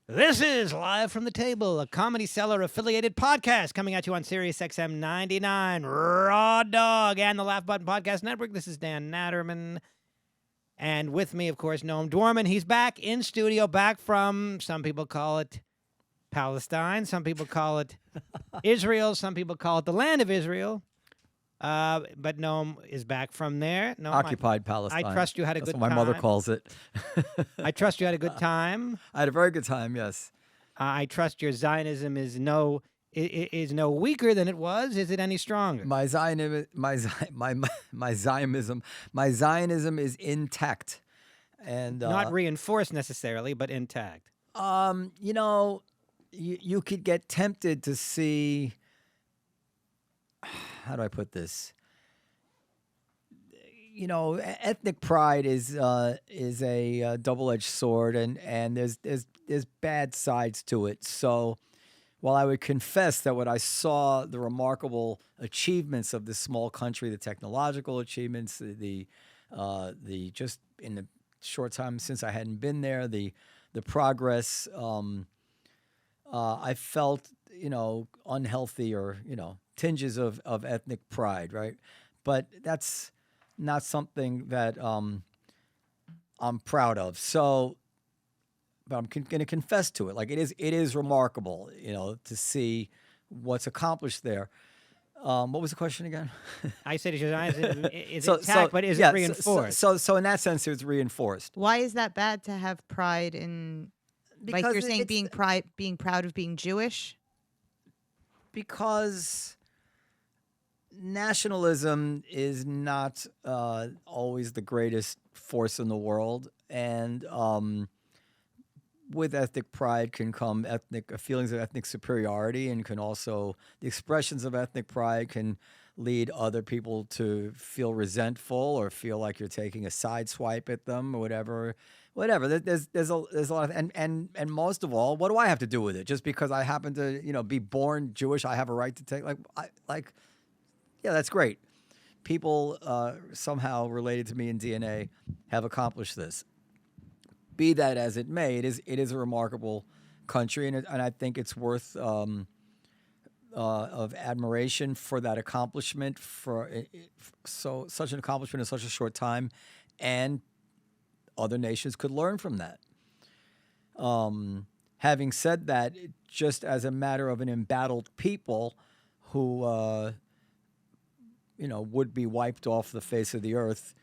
This is Live from the Table, a Comedy Cellar affiliated podcast coming at you on Sirius XM 99, Raw Dog, and the Laugh Button Podcast Network. This is Dan Naturman. And with me, of course, Noam Dworman. He's back in studio, back from, some people call it Palestine, some people call it Israel, some people call it the land of Israel. But Noam is back from there. Noam, Occupied Palestine. I trust you had a That's good what time. my mother calls it. I trust you had a good time. I had a very good time, yes. I trust your Zionism is no weaker than it was. Is it any stronger? My Zionism is intact. And Not reinforced necessarily, but intact. You could get tempted to see, how do I put this? Ethnic pride is a double-edged sword, and there's bad sides to it. So, while I would confess that when I saw the remarkable achievements of this small country, the technological achievements, the just in the short time since I hadn't been there, the progress, I felt unhealthy or tinges of ethnic pride, right? But that's not something that I'm proud of. So, but I'm going to confess to it. Like it is remarkable, to see what's accomplished there. What was the question again? I said it's intact, but is it reinforced? So in that sense, it's reinforced. Why is that bad to have pride in? Because like you're saying, being proud of being Jewish. Because nationalism is not always the greatest force in the world, and with ethnic pride can come feelings of ethnic superiority, and can also the expressions of ethnic pride can lead other people to feel resentful or feel like you're taking a side swipe at them or whatever. There's a lot of and most of all, what do I have to do with it? Just because I happen to be born Jewish, I have a right to take yeah, that's great. People somehow related to me in DNA have accomplished this. Be that as it may, it is a remarkable country, and I think it's worth of admiration for that accomplishment, such an accomplishment in such a short time, and other nations could learn from that. Having said that, just as a matter of an embattled people who would be wiped off the face of the earth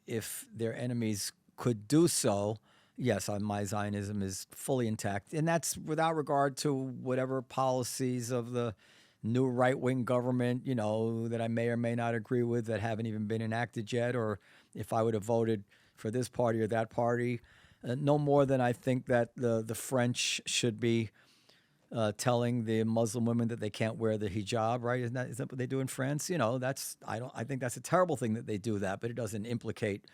if their enemies could do so, yes, my Zionism is fully intact. And that's without regard to whatever policies of the new right-wing government, that I may or may not agree with, that haven't even been enacted yet, or if I would have voted for this party or that party. No more than I think that the French should be telling the Muslim women that they can't wear the hijab, right? Isn't that what they do in France? I think that's a terrible thing that they do that, but it doesn't implicate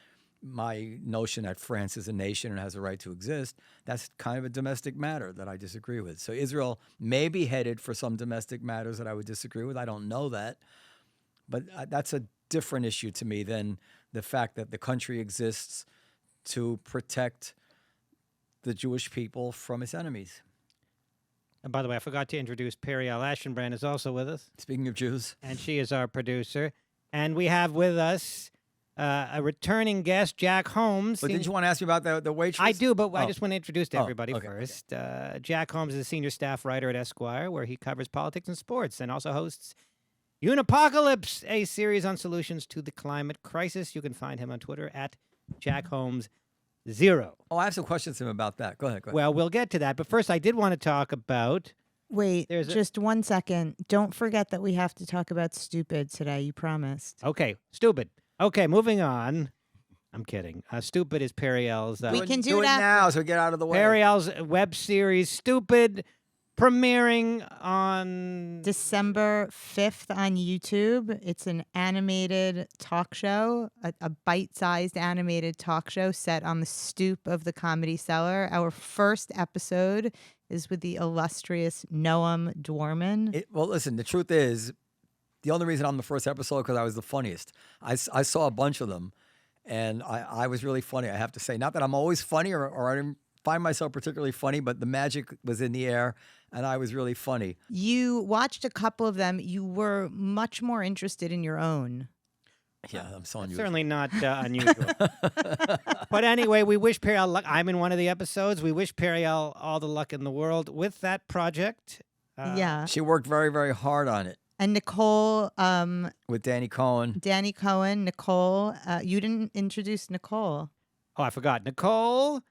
my notion that France is a nation and has a right to exist. That's kind of a domestic matter that I disagree with. So Israel may be headed for some domestic matters that I would disagree with. I don't know that, but that's a different issue to me than the fact that the country exists to protect the Jewish people from its enemies. And by the way, I forgot to introduce Periel Aschenbrand is also with us. Speaking of Jews. And she is our producer. And we have with us a returning guest, Jack Holmes. But did you want to ask me about the waitress? I do, but I just want to introduce to everybody okay, first. Jack Holmes is a senior staff writer at Esquire, where he covers politics and sports, and also hosts Unapocalypse, a series on solutions to the climate crisis. You can find him on Twitter at JackHolmes0. Oh, I have some questions to him about that. Go ahead. Well, we'll get to that. But first, I did want to talk about... Wait, just 1 second. Don't forget that we have to talk about stupid today. You promised. Okay, stupid. Okay, moving on. I'm kidding. Stupid is Periel's... we can do it now so we get out of the way. Periel's web series, Stupid, premiering on... December 5th on YouTube. It's an animated talk show, a bite-sized animated talk show set on the stoop of the Comedy Cellar. Our first episode is with the illustrious Noam Dworman. Well, listen, the truth is, the only reason I'm the first episode because I was the funniest. I saw a bunch of them, and I was really funny, I have to say. Not that I'm always funny or find myself particularly funny, but the magic was in the air, and I was really funny. You watched a couple of them. You were much more interested in your own. Yeah, I'm so That's unusual. certainly not unusual. But anyway, we wish Periel luck. I'm in one of the episodes. We wish Periel all the luck in the world with that project. Yeah. She worked very, very hard on it And Nicole, with Danny Cohen. Nicole, you didn't introduce Nicole. Oh, I forgot. Nicole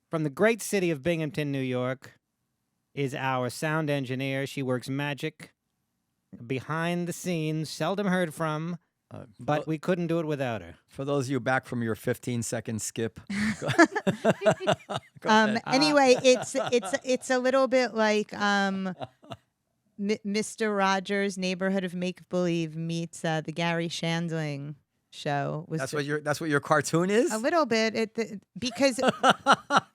from the great city of Binghamton, New York, is our sound engineer. She works magic behind the scenes, seldom heard from, but we couldn't do it without her. For those of you back from your 15-second skip. Go ahead. Anyway, it's a little bit like Mr. Rogers' Neighborhood of Make Believe meets the Gary Shandling show. That's what your cartoon is? A little bit, because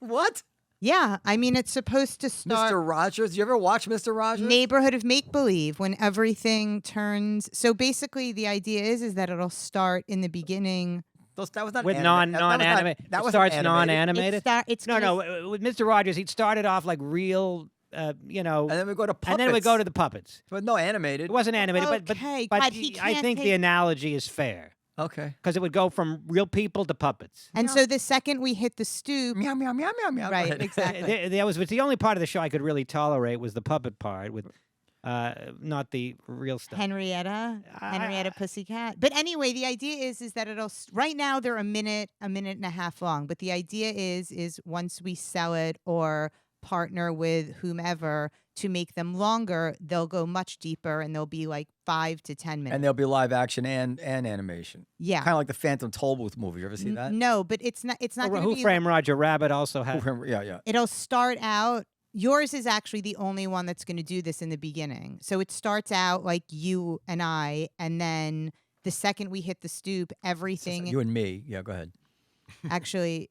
What? yeah, I mean it's supposed to start. Mr. Rogers? You ever watch Mr. Rogers? Neighborhood of Make Believe, when everything turns. So basically, the idea is that it'll start in the beginning. That was not With non-animated. It starts non-animated. It's No, with Mr. Rogers, he'd started off like real, And then we go to puppets. and then we go to the puppets. But no animated. It wasn't animated, Okay, but God, he I can't think the take- analogy is fair Okay. because it would go from real people to puppets. And so the second we hit the stoop, Meow, meow, meow, meow, meow. Go right? ahead. Exactly. That was the only part of the show I could really tolerate was the puppet part with, not the real stuff. Henrietta Pussycat. But anyway, the idea is that right now they're a minute and a half long. But the idea is once we sell it or partner with whomever to make them longer, they'll go much deeper and they'll be like 5 to 10 minutes. And there'll be live action and animation. Yeah. Kind of like the Phantom Tollbooth movie. You ever see that? No, but it's not. It's not. Well, Gonna Who be, Framed Roger Rabbit also had. Yeah. It'll start out. Yours is actually the only one that's going to do this in the beginning. So it starts out like you and I, and then the second we hit the stoop, everything You and me. Yeah, go ahead. actually.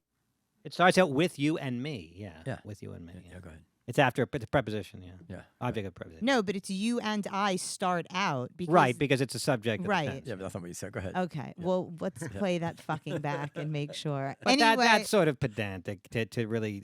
It starts out with you and me. Yeah. With you and me. Yeah, go ahead. It's after it's a preposition. Yeah. Object of preposition. No, but it's you and I start out. Because, Right, because it's a subject. Of the Right. sentence. Yeah, but that's not what you said. Go ahead. Okay. Well, let's play that fucking back and make sure. But anyway, that's sort of pedantic to really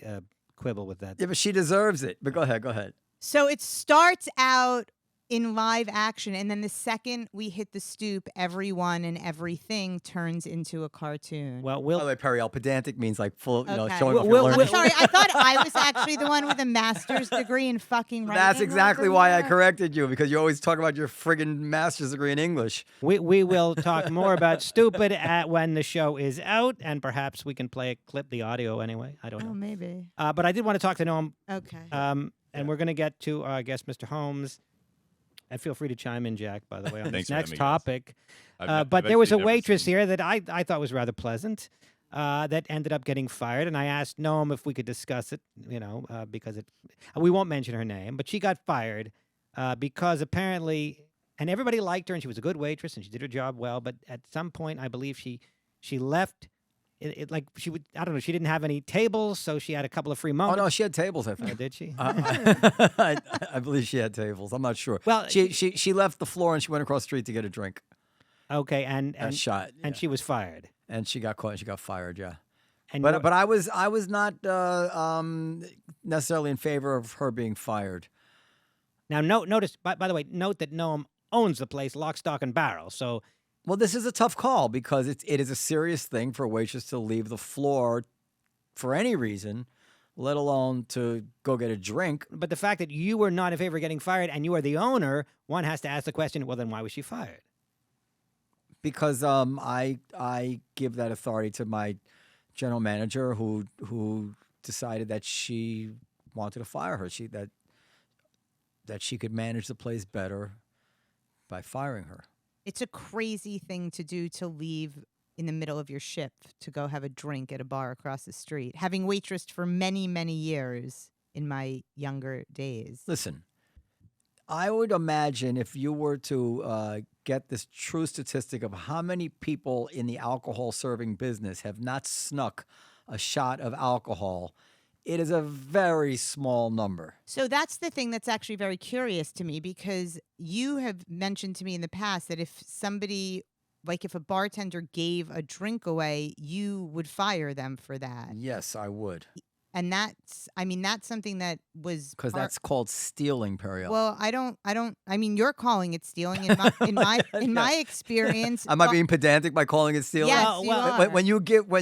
quibble with that. Yeah, but she deserves it. But go ahead. Go ahead. so it starts out in live action, and then the second we hit the stoop, everyone and everything turns into a cartoon. Well, By the we'll way, Periel, pedantic means like full, Okay. showing off your We'll- I'm learning. sorry. I thought I was actually the one with a master's degree in fucking writing. That's exactly over why I here. corrected you, because you always talk about your friggin' master's degree in English. we will talk more about stupid when the show is out, and perhaps we can play a clip, the audio anyway. I don't Oh, know. maybe. But I did want to talk to Noam, Okay. and we're going to get to our guest, Mr. Holmes. And feel free to chime in, Jack, by the way, on Thanks this for next having me, guys. topic. I've But there was a actually never waitress seen- here that I thought was rather pleasant that ended up getting fired. And I asked Noam if we could discuss it, because we won't mention her name, but she got fired because apparently, and everybody liked her and she was a good waitress and she did her job well. But at some point, I believe she left. Like she would, I don't know. She didn't have any tables, so she had a couple of free Oh, moments. no, she had tables, I think. Did she? I believe she had tables. I'm not sure. Well, she left the floor and she went across the street to get a drink. Okay, and Shot. and yeah. she was fired. And she got caught and she got fired, yeah. And But you're- but I was not necessarily in favor of her being fired. now notice. By the way, note that Noam owns the place, lock, stock, and barrel. So Well, this is a tough call because it is a serious thing for a waitress to leave the floor for any reason, let alone to go get a drink. but the fact that you were not in favor of getting fired and you are the owner, one has to ask the question, well, then why was she fired? Because I give that authority to my general manager who decided that she wanted to fire her. That she could manage the place better by firing her. It's a crazy thing to do, to leave in the middle of your shift to go have a drink at a bar across the street. Having waitressed for many, many years in my younger days. Listen, I would imagine if you were to get this true statistic of how many people in the alcohol serving business have not snuck a shot of alcohol, it is a very small number. So that's the thing that's actually very curious to me, because you have mentioned to me in the past that if somebody, like if a bartender gave a drink away, you would fire them for that. Yes, I would. And that's something that was Because that's called stealing, Periel. well, I mean, you're calling it stealing in my experience. Am I being pedantic by calling it stealing? Yes, Well, you well, are. When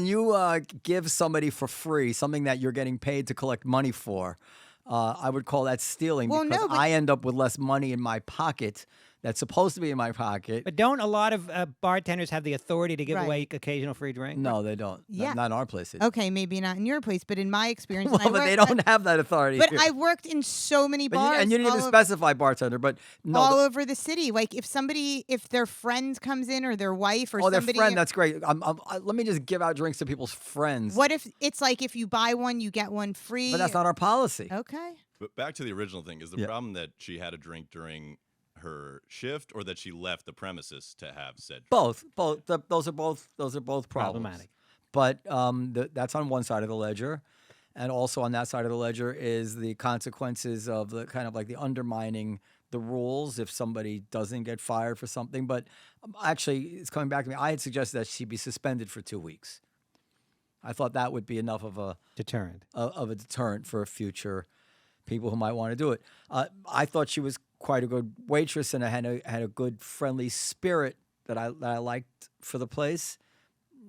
you give somebody for free something that you're getting paid to collect money for, I would call that stealing Well, because no, but- I end up with less money in my pocket that's supposed to be in my pocket. But don't a lot of bartenders have the authority to give Right. away occasional free drink? No, they don't. Yeah. Not in our places. Okay, maybe not in your place, but in my experience, Well, but they don't have that authority. But here. I worked in so many But bars, and you didn't even specify bartender, but no. all over the city. Like if their friend comes in or their wife or their somebody, friend, that's great. Let me just give out drinks to people's friends. what if it's like if you buy one, you get one free? But that's not our policy. Okay. But back to the original thing, is the Yeah. problem that she had a drink during her shift, or that she left the premises to have said drink? Both. Those are both problems. Problematic. But that's on one side of the ledger, and also on that side of the ledger is the consequences of the kind of like the undermining the rules if somebody doesn't get fired for something. But actually, it's coming back to me. I had suggested that she be suspended for 2 weeks. I thought that would be enough of a Deterrent. deterrent for future people who might want to do it. I thought she was quite a good waitress, and I had a good friendly spirit that I liked for the place.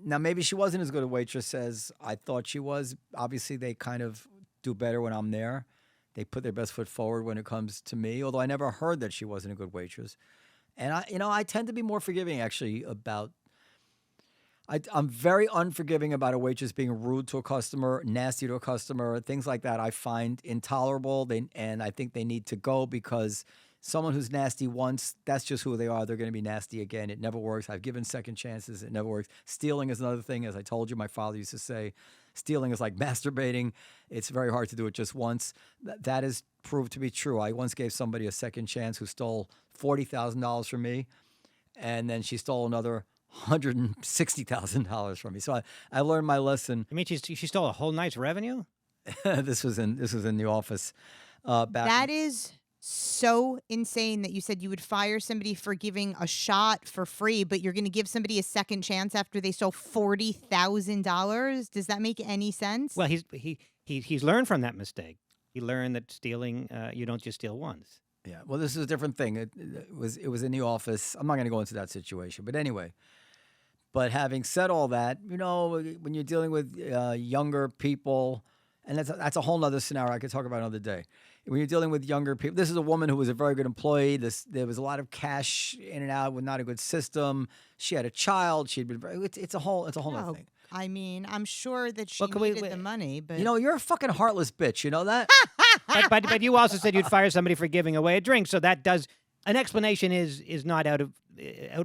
Now maybe she wasn't as good a waitress as I thought she was. Obviously, they kind of do better when I'm there. They put their best foot forward when it comes to me. Although I never heard that she wasn't a good waitress, and I tend to be more forgiving actually about. I'm very unforgiving about a waitress being rude to a customer, nasty to a customer, things like that. I find intolerable. And I think they need to go because someone who's nasty once, that's just who they are. They're going to be nasty again. It never works. I've given second chances. It never works. Stealing is another thing. As I told you, my father used to say, stealing is like masturbating. It's very hard to do it just once. That has proved to be true. I once gave somebody a second chance who stole $40,000 from me, and then she stole another $160,000 from me. So I learned my lesson. I mean, she stole a whole night's revenue? This was in the office back. That is so insane that you said you would fire somebody for giving a shot for free, but you're going to give somebody a second chance after they stole $40,000. Does that make any sense? Well, he's learned from that mistake. He learned that stealing, you don't just steal once. Yeah. Well, this is a different thing. It was in the office. I'm not going to go into that situation, but anyway. But having said all that, when you're dealing with younger people, and that's a whole nother scenario I could talk about another day. When you're dealing with younger people, this is a woman who was a very good employee. There was a lot of cash in and out with not a good system. She had a child. She'd been it's a whole other thing. I mean, I'm sure that she Well, can we- needed the money, but You're a fucking heartless bitch. You know that? But you also said you'd fire somebody for giving away a drink, so that does an explanation is not out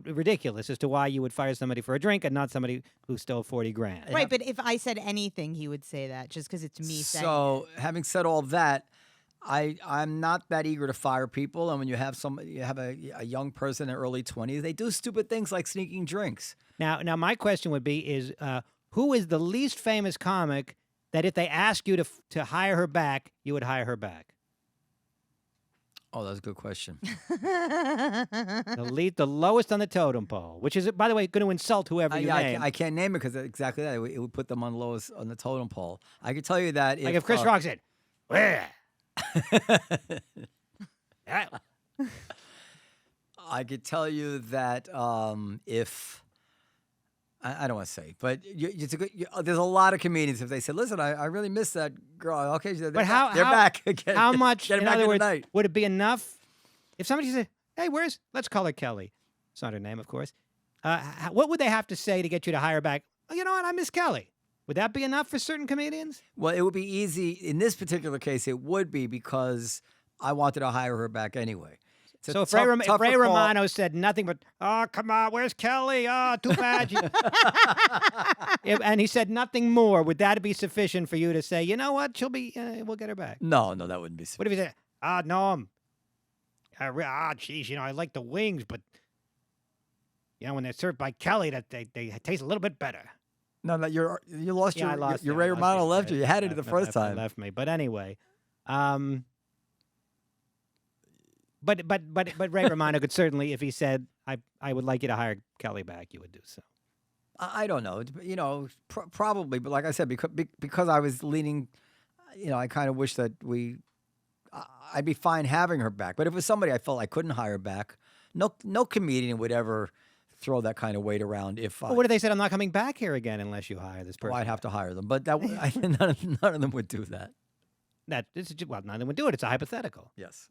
ridiculous as to why you would fire somebody for a drink and not somebody who stole 40 grand. right. But if I said anything, he would say that just because it's me saying. So, having said all that, I'm not that eager to fire people. And when you have a young person in their early 20s, they do stupid things like sneaking drinks. Now my question would be who is the least famous comic that if they ask you to hire her back, you would hire her back? Oh, that's a good question. The lowest on the totem pole, which is, by the way, going to insult whoever you name. I can't name it because exactly that. It would put them on lowest on the totem pole. I can tell you that Like if Chris Rock said, "Where?" I could tell you that if I don't want to say, but there's a lot of comedians. If they said, "Listen, I really miss that girl," okay, they're back again. How much? Get In back other words, tonight. would it be enough if somebody said, "Hey, let's call her Kelly"? It's not her name, of course. What would they have to say to get you to hire back? Oh, you know what? I miss Kelly. Would that be enough for certain comedians? Well, it would be easy in this particular case. It would be because I wanted to hire her back anyway. So if Ray Romano said nothing but, "Oh, come on, where's Kelly? Oh, too bad." And he said nothing more, would that be sufficient for you to say, "You know what? We'll get her back"? No, that wouldn't be What sufficient. if he said, "Noam, geez, I like the wings, but when they're served by Kelly, that they taste a little bit better." No, you lost Yeah, I lost your it. Ray I lost Romano it. left you. You had it the Left- first left- time. Left me, but anyway, but Ray Romano could certainly, if he said, "I would like you to hire Kelly back," you would do so. I don't know. Probably, but like I said, because I was leaning, I kind of wish that I'd be fine having her back. But if it was somebody I felt I couldn't hire back, no comedian would ever throw that kind of weight around. If Well, what if they said, I'm not coming back here again unless you hire this person? I'd have to hire them. But none of them would do that. None of them would do it. It's a hypothetical. Yes.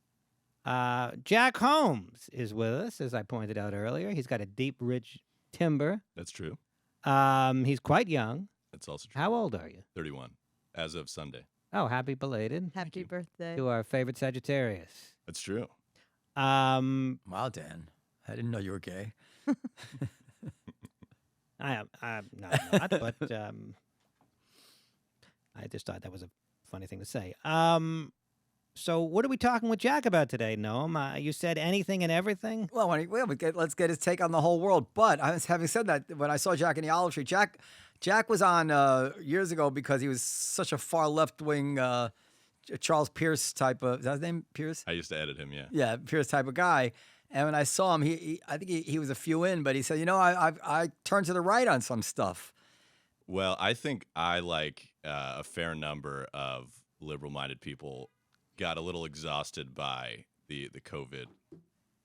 Jack Holmes is with us, as I pointed out earlier. He's got a deep, rich timbre. That's true. He's quite young. That's also true. How old are you? 31, as of Sunday. Oh, happy belated Happy birthday. to our favorite Sagittarius. That's true. Wow, Dan. I didn't know you were gay. I'm not, but I just thought that was a funny thing to say. So what are we talking with Jack about today, Noam? You said anything and everything? Well, let's get his take on the whole world. But having said that, when I saw Jack in the Olive Tree, Jack was on years ago because he was such a far left-wing Charles Pierce type of, is that his name, Pierce? I used to edit him, yeah. Yeah, Pierce type of guy. And when I saw him, I think he was a few in, but he said, I turned to the right on some stuff. Well, I think I, like a fair number of liberal-minded people, got a little exhausted by the COVID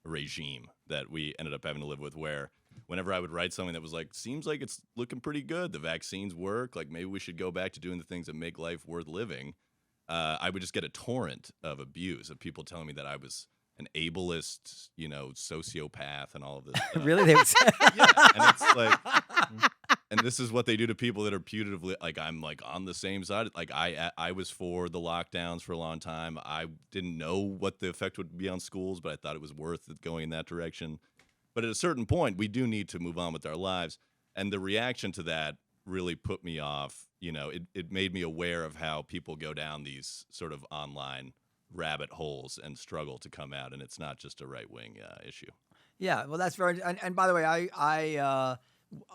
regime that we ended up having to live with, where whenever I would write something that was like, seems like it's looking pretty good, the vaccines work, like maybe we should go back to doing the things that make life worth living, I would just get a torrent of abuse of people telling me that I was an ableist, sociopath and all of this stuff. Really? They would say. Yeah, and it's like, and this is what they do to people that are putatively, like, I'm like on the same side. Like I was for the lockdowns for a long time. I didn't know what the effect would be on schools, but I thought it was worth it going in that direction. But at a certain point, we do need to move on with our lives. And the reaction to that really put me off. It made me aware of how people go down these sort of online rabbit holes and struggle to come out. And it's not just a right-wing issue. Yeah, well, that's very, and by the way, I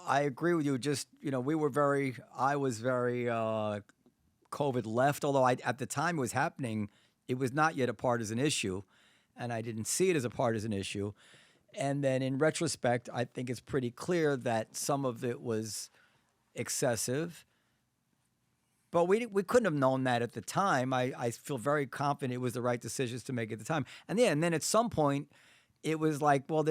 agree with you. Just, I was very COVID left, although at the time it was happening, it was not yet a partisan issue, and I didn't see it as a partisan issue. And then in retrospect, I think it's pretty clear that some of it was excessive, but we couldn't have known that at the time. I feel very confident it was the right decisions to make at the time. And then at some point, it was like, well,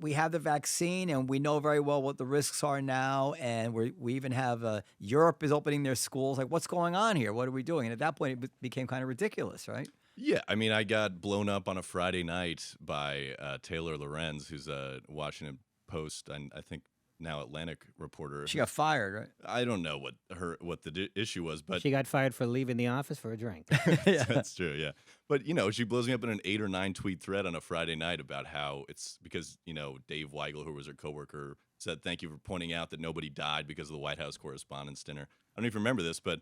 we have the vaccine, and we know very well what the risks are now, and we even have Europe is opening their schools. Like, what's going on here? What are we doing? And at that point, it became kind of ridiculous, right? Yeah, I mean, I got blown up on a Friday night by Taylor Lorenz, who's a Washington Post and I think now Atlantic reporter. She got fired, right? I don't know what the issue was, but She got fired for leaving the office for a drink. that's true, yeah. But, she blows me up in an 8 or 9 tweet thread on a Friday night about how it's because, Dave Weigel, who was her coworker, said, thank you for pointing out that nobody died because of the White House Correspondents' Dinner. I don't even remember this, but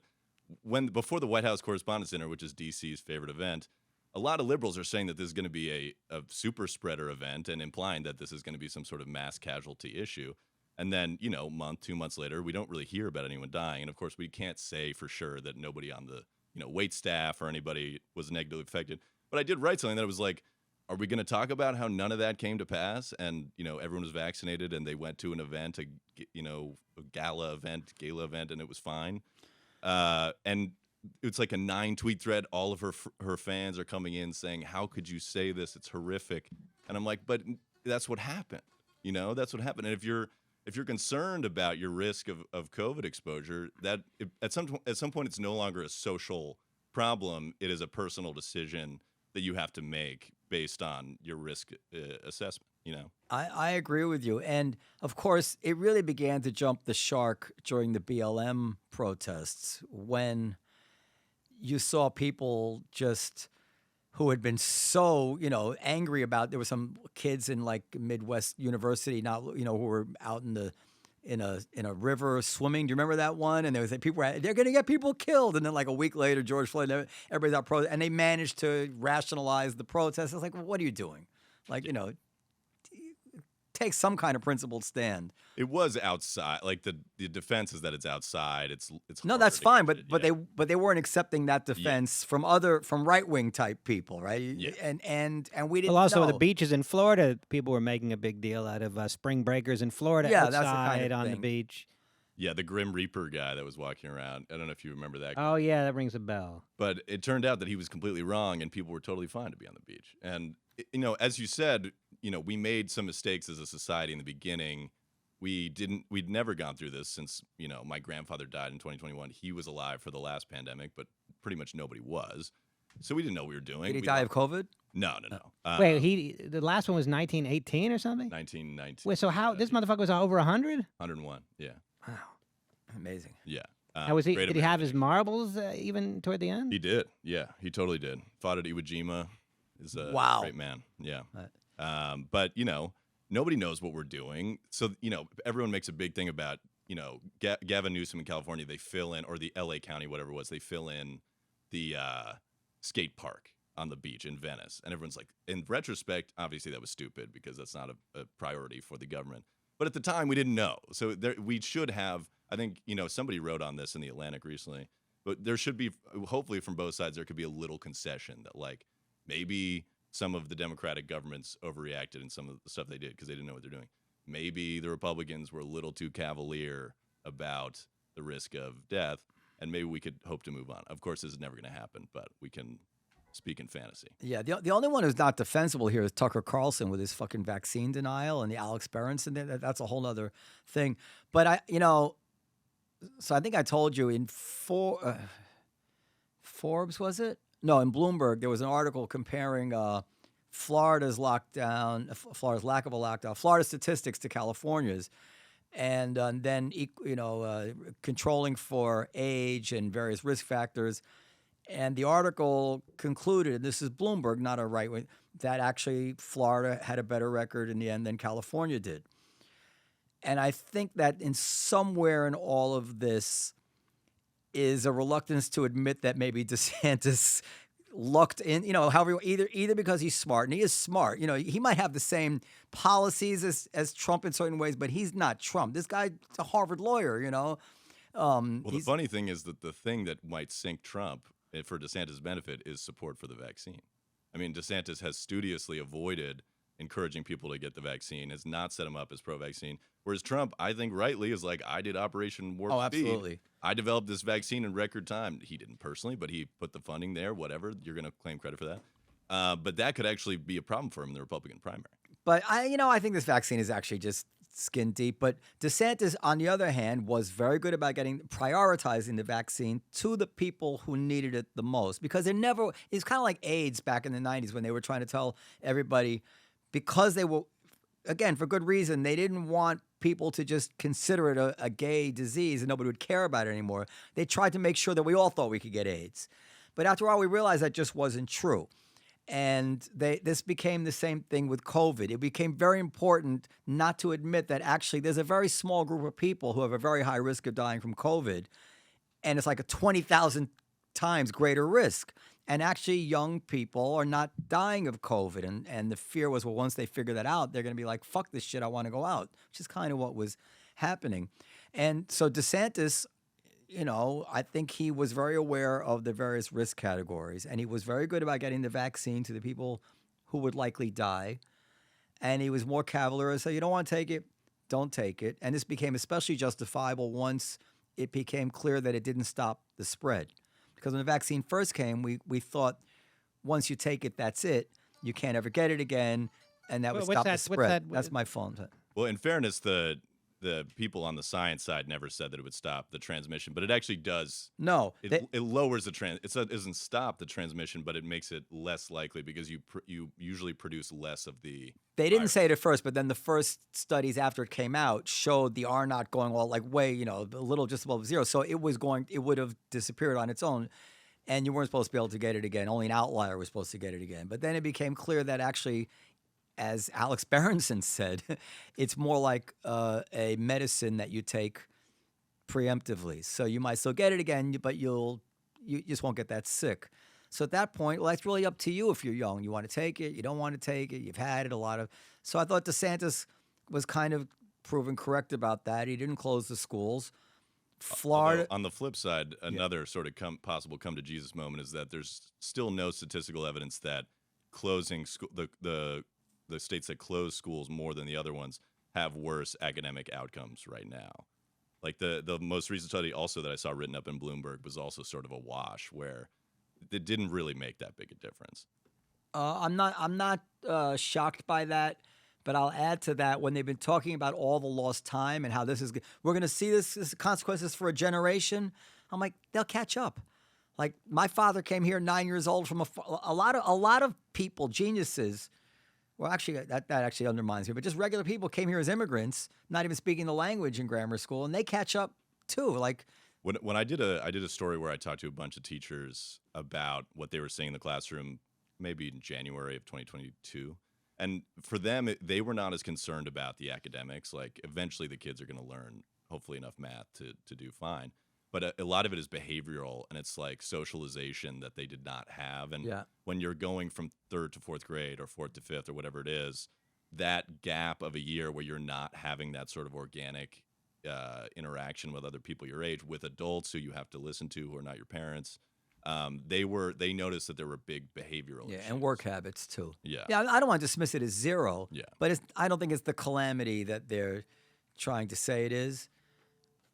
before the White House Correspondents' Dinner, which is D.C.'s favorite event, a lot of liberals are saying that this is going to be a super spreader event and implying that this is going to be some sort of mass casualty issue. And then, 2 months later, we don't really hear about anyone dying. And, of course, we can't say for sure that nobody on the, wait staff or anybody was negatively affected. But I did write something that was like, are we going to talk about how none of that came to pass? And, everyone was vaccinated and they went to an event, a gala event, and it was fine. And it's like a 9-tweet thread. All of her fans are coming in saying, how could you say this? It's horrific. And I'm like, but that's what happened. That's what happened. And if you're concerned about your risk of COVID exposure, that at some point it's no longer a social problem. It is a personal decision that you have to make based on your risk assessment. I agree with you. And of course, it really began to jump the shark during the BLM protests when you saw people just who had been so, angry about, there were some kids in like Midwest University, who were out in a river swimming. Do you remember that one? And there was they're going to get people killed. And then like a week later, George Floyd, everybody's out protesting, and they managed to rationalize the protest. It's like, well, what are you doing? Like, take some kind of principled stand. It was outside. Like the defense is that it's outside. It's no, hard that's to fine. get But it, they weren't accepting that defense from right wing type people, right? Yeah. And we didn't. Well, also know. the beaches in Florida, people were making a big deal out of spring breakers in Florida Yeah, that's the outside kind of on the thing. beach. Yeah, the Grim Reaper guy that was walking around. I don't know if you remember that. Oh yeah, that rings a bell. But it turned out that he was completely wrong, and people were totally fine to be on the beach. And as you said, we made some mistakes as a society in the beginning. We'd never gone through this since my grandfather died in 2021. He was alive for the last pandemic, but pretty much nobody was. So we didn't know what we were doing. Did he die of COVID? No. Wait, the last one was 1918 or something? 1919. Wait, so how this motherfucker was over 100? 101. Yeah. Wow. Amazing. Yeah. Now, did he have American. his marbles even toward the end? He did. Yeah, he totally did. Fought at Iwo Jima. Is a Wow. great man. Yeah. But nobody knows what we're doing. So everyone makes a big thing about Gavin Newsom in California. They fill in, or the L.A. County, whatever it was. They fill in the skate park on the beach in Venice, and everyone's like, in retrospect, obviously that was stupid because that's not a priority for the government. But at the time, we didn't know. So we should have. I think somebody wrote on this in the Atlantic recently. But there should be, hopefully from both sides, there could be a little concession that maybe some of the Democratic governments overreacted in some of the stuff they did because they didn't know what they're doing. Maybe the Republicans were a little too cavalier about the risk of death, and maybe we could hope to move on. Of course, this is never going to happen, but we can speak in fantasy. Yeah, the only one who's not defensible here is Tucker Carlson with his fucking vaccine denial and the Alex Berenson. That's a whole other thing. But so I think I told you in Forbes, was it? No, in Bloomberg, there was an article comparing Florida's lockdown, Florida's lack of a lockdown, Florida statistics to California's, and then controlling for age and various risk factors. And the article concluded, and this is Bloomberg, not a right wing, that actually Florida had a better record in the end than California did. And I think that in somewhere in all of this is a reluctance to admit that maybe DeSantis lucked in, however, either because he's smart, and he is smart. He might have the same policies as Trump in certain ways, but he's not Trump. This guy's a Harvard lawyer, Well, the funny thing is that the thing that might sink Trump for DeSantis' benefit is support for the vaccine. I mean, DeSantis has studiously avoided encouraging people to get the vaccine, has not set him up as pro-vaccine. Whereas Trump, I think rightly, is like, I did Operation Warp Speed. Absolutely. I developed this vaccine in record time. He didn't personally, but he put the funding there, whatever. You're going to claim credit for that. But that could actually be a problem for him in the Republican primary. But I think this vaccine is actually just skin deep. But DeSantis, on the other hand, was very good about prioritizing the vaccine to the people who needed it the most. Because it's kind of like AIDS back in the 90s when they were trying to tell everybody, because they were, again, for good reason, they didn't want people to just consider it a gay disease and nobody would care about it anymore. They tried to make sure that we all thought we could get AIDS. But after all, we realized that just wasn't true. And this became the same thing with COVID. It became very important not to admit that actually there's a very small group of people who have a very high risk of dying from COVID. And it's like a 20,000 times greater risk. And actually, young people are not dying of COVID. And the fear was, well, once they figure that out, they're going to be like, fuck this shit, I want to go out, which is kind of what was happening. And so DeSantis, I think he was very aware of the various risk categories. And he was very good about getting the vaccine to the people who would likely die. And he was more cavalier and said, you don't want to take it, don't take it. And this became especially justifiable once it became clear that it didn't stop the spread. Because when the vaccine first came, we thought once you take it, that's it. You can't ever get it again, and that would stop the spread. That's my phone. Well, in fairness, the people on the science side never said that it would stop the transmission, but it actually does. No, it lowers the it doesn't stop the transmission, but it makes it less likely because you usually produce less of the. They didn't say it at first, but then the first studies after it came out showed the R naught going all way, a little just above zero. So it would have disappeared on its own, and you weren't supposed to be able to get it again. Only an outlier was supposed to get it again. But then it became clear that actually, as Alex Berenson said, it's more like a medicine that you take preemptively. So you might still get it again, but you just won't get that sick. So at that point, well, that's really up to you if you're young. You want to take it, you don't want to take it, you've had it So I thought DeSantis was kind of proven correct about that. He didn't close the schools. Florida. Although, on the flip side, another sort of possible come to Jesus moment is that there's still no statistical evidence that closing the states that close schools more than the other ones have worse academic outcomes right now. Like the most recent study also that I saw written up in Bloomberg was also sort of a wash where it didn't really make that big a difference. I'm not shocked by that, but I'll add to that when they've been talking about all the lost time and how we're going to see this consequences for a generation. I'm like, they'll catch up. Like my father came here 9 years old from a lot of people, geniuses. Well, actually, that actually undermines me. But just regular people came here as immigrants, not even speaking the language in grammar school, and they catch up too. Like when I did a story where I talked to a bunch of teachers about what they were seeing in the classroom, maybe in January of 2022, and for them, they were not as concerned about the academics. Like eventually, the kids are going to learn hopefully enough math to do fine. But a lot of it is behavioral, and it's like socialization that they did not have. And when you're going from 3rd to 4th grade or 4th to 5th or whatever it is, that gap of a year where you're not having that sort of organic interaction with other people your age, with adults who you have to listen to who are not your parents, they noticed that there were big behavioral issues. And work habits too. Yeah. I don't want to dismiss it as zero. Yeah. But I don't think it's the calamity that they're trying to say it is.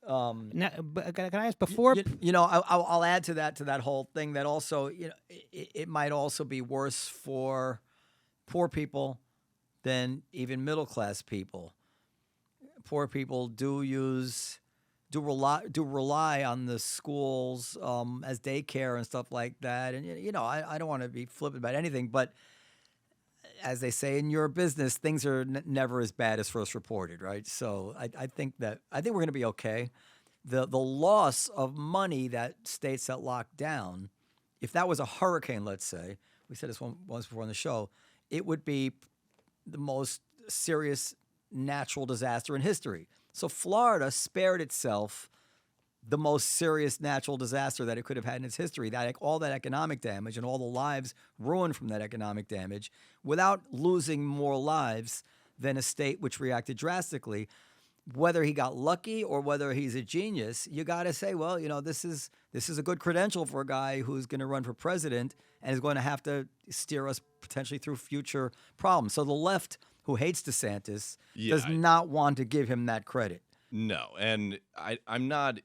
Now, but can I ask before? I'll add to that whole thing that also, it might also be worse for poor people than even middle class people. Poor people do rely on the schools as daycare and stuff like that. And I don't want to be flippant about anything, but as they say in your business, things are never as bad as first reported, right? So I think we're going to be okay. The loss of money that states that locked down, if that was a hurricane, let's say, we said this once before on the show, it would be the most serious natural disaster in history. So Florida spared itself the most serious natural disaster that it could have had in its history, all that economic damage and all the lives ruined from that economic damage, without losing more lives than a state which reacted drastically. Whether he got lucky or whether he's a genius, you got to say, well, this is a good credential for a guy who's going to run for president and is going to have to steer us potentially through future problems. So the left, who hates DeSantis, does not want to give him that credit. No, and I'm not,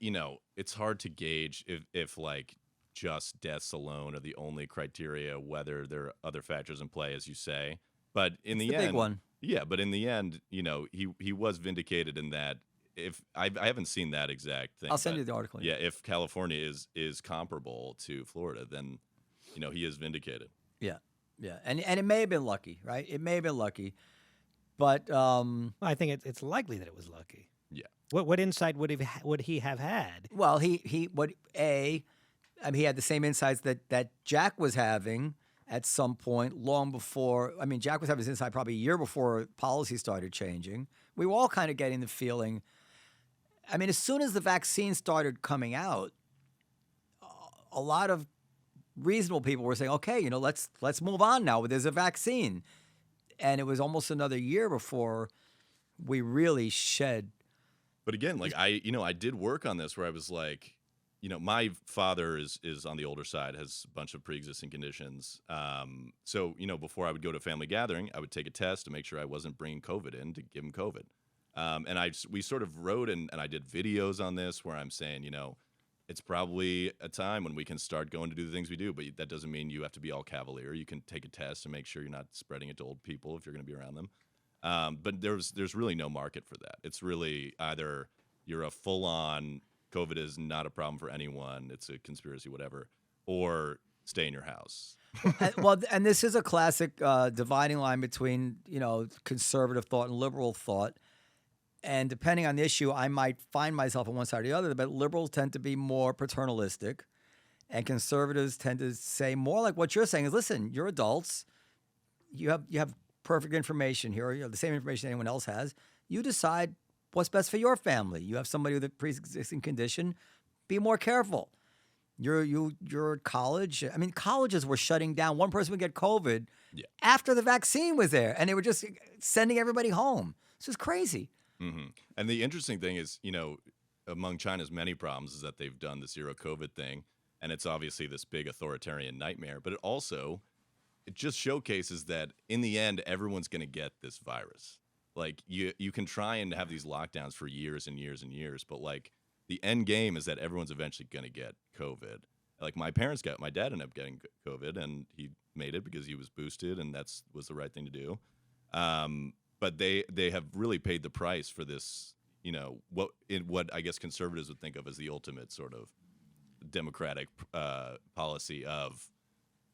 it's hard to gauge if like just deaths alone are the only criteria, whether there are other factors in play, as you say. But in the end, big one. Yeah, but in the end, he was vindicated in that. If I haven't seen that exact thing, I'll send you the article. Yeah, if California is comparable to Florida, then he is vindicated. Yeah, and it may have been lucky, right? It may have been lucky, but Well, I think it's likely that it was lucky. Yeah. What insight would he have had? Well, he had the same insights that Jack was having at some point long before. I mean, Jack was having his insight probably a year before policy started changing. We were all kind of getting the feeling. I mean, as soon as the vaccine started coming out, a lot of reasonable people were saying, "Okay, let's move on now. There's a vaccine," and it was almost another year before we really shed. But again, like I did work on this where I was like, my father is on the older side, has a bunch of pre-existing conditions. So, before I would go to a family gathering, I would take a test to make sure I wasn't bringing COVID in to give him COVID. And we sort of wrote and I did videos on this where I'm saying, it's probably a time when we can start going to do the things we do, but that doesn't mean you have to be all cavalier. You can take a test and make sure you're not spreading it to old people if you're going to be around them. But there's really no market for that. It's really either you're a full-on COVID is not a problem for anyone, it's a conspiracy, whatever, or stay in your house. And this is a classic dividing line between conservative thought and liberal thought. And depending on the issue, I might find myself on one side or the other. But liberals tend to be more paternalistic, and conservatives tend to say more like what you're saying is, listen, you're adults, you have perfect information here, the same information anyone else has. You decide what's best for your family. You have somebody with a pre-existing condition, be more careful. You're at college. I mean, colleges were shutting down. One person would get COVID after the vaccine was there, and they were just sending everybody home. This is crazy. Mm-hmm. And the interesting thing is, among China's many problems is that they've done the zero COVID thing, and it's obviously this big authoritarian nightmare, but it just showcases that in the end, everyone's going to get this virus. Like you can try and have these lockdowns for years and years and years, but like the end game is that everyone's eventually going to get COVID. Like my dad ended up getting COVID, and he made it because he was boosted, and was the right thing to do. But they have really paid the price for this. What I guess conservatives would think of as the ultimate sort of democratic policy of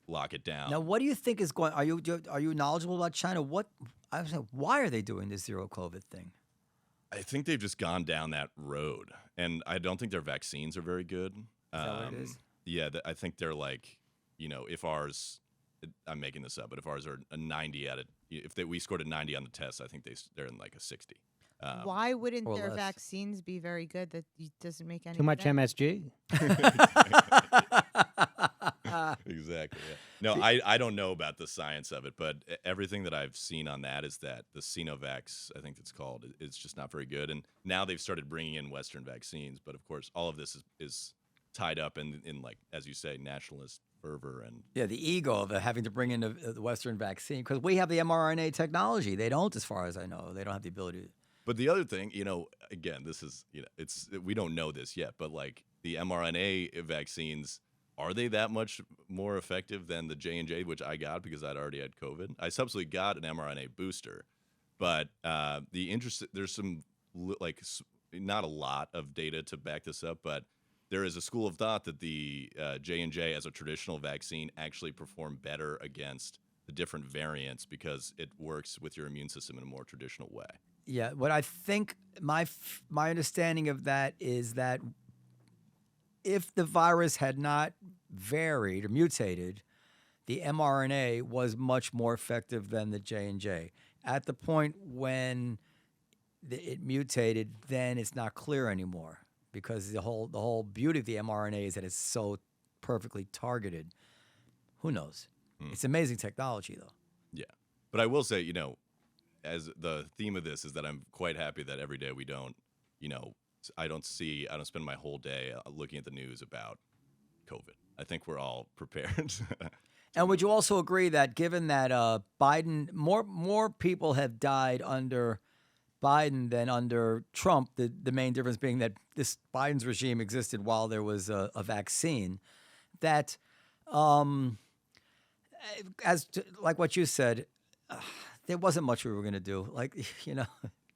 lock it down. Now, what do you think is going? Are you knowledgeable about China? Why are they doing this zero COVID thing? I think they've just gone down that road, and I don't think their vaccines are very good. Is that what it is? Yeah, I think they're like, if ours, I'm making this up, but if ours are a 90 we scored a 90 on the test, I think they're in like a 60. Why wouldn't or their less. vaccines be very good? That doesn't make any Too much sense? MSG. Exactly. Yeah. No, I don't know about the science of it, but everything that I've seen on that is that the Sinovacs, I think it's called, is just not very good. And now they've started bringing in Western vaccines, but of course, all of this is tied up in like, as you say, nationalist fervor and Yeah, the ego of having to bring in the Western vaccine, because we have the mRNA technology. They don't, as far as I know. They don't have the ability to. But the other thing, again, this is, we don't know this yet, but like the mRNA vaccines, are they that much more effective than the J&J, which I got because I'd already had COVID? I subsequently got an mRNA booster, but there's some, like, not a lot of data to back this up, but there is a school of thought that the J&J as a traditional vaccine actually performed better against the different variants because it works with your immune system in a more traditional way. Yeah, what I think my understanding of that is that if the virus had not varied or mutated, the mRNA was much more effective than the J&J. At the point when it mutated, then it's not clear anymore, because the whole beauty of the mRNA is that it's so perfectly targeted. Who knows? It's amazing technology, though. Yeah. But I will say, as the theme of this is that I'm quite happy that every day we don't, I don't spend my whole day looking at the news about COVID. I think we're all prepared. And would you also agree that given that Biden, more people have died under Biden than under Trump, the main difference being that this Biden's regime existed while there was a vaccine, that like what you said, there wasn't much we were going to do. Like,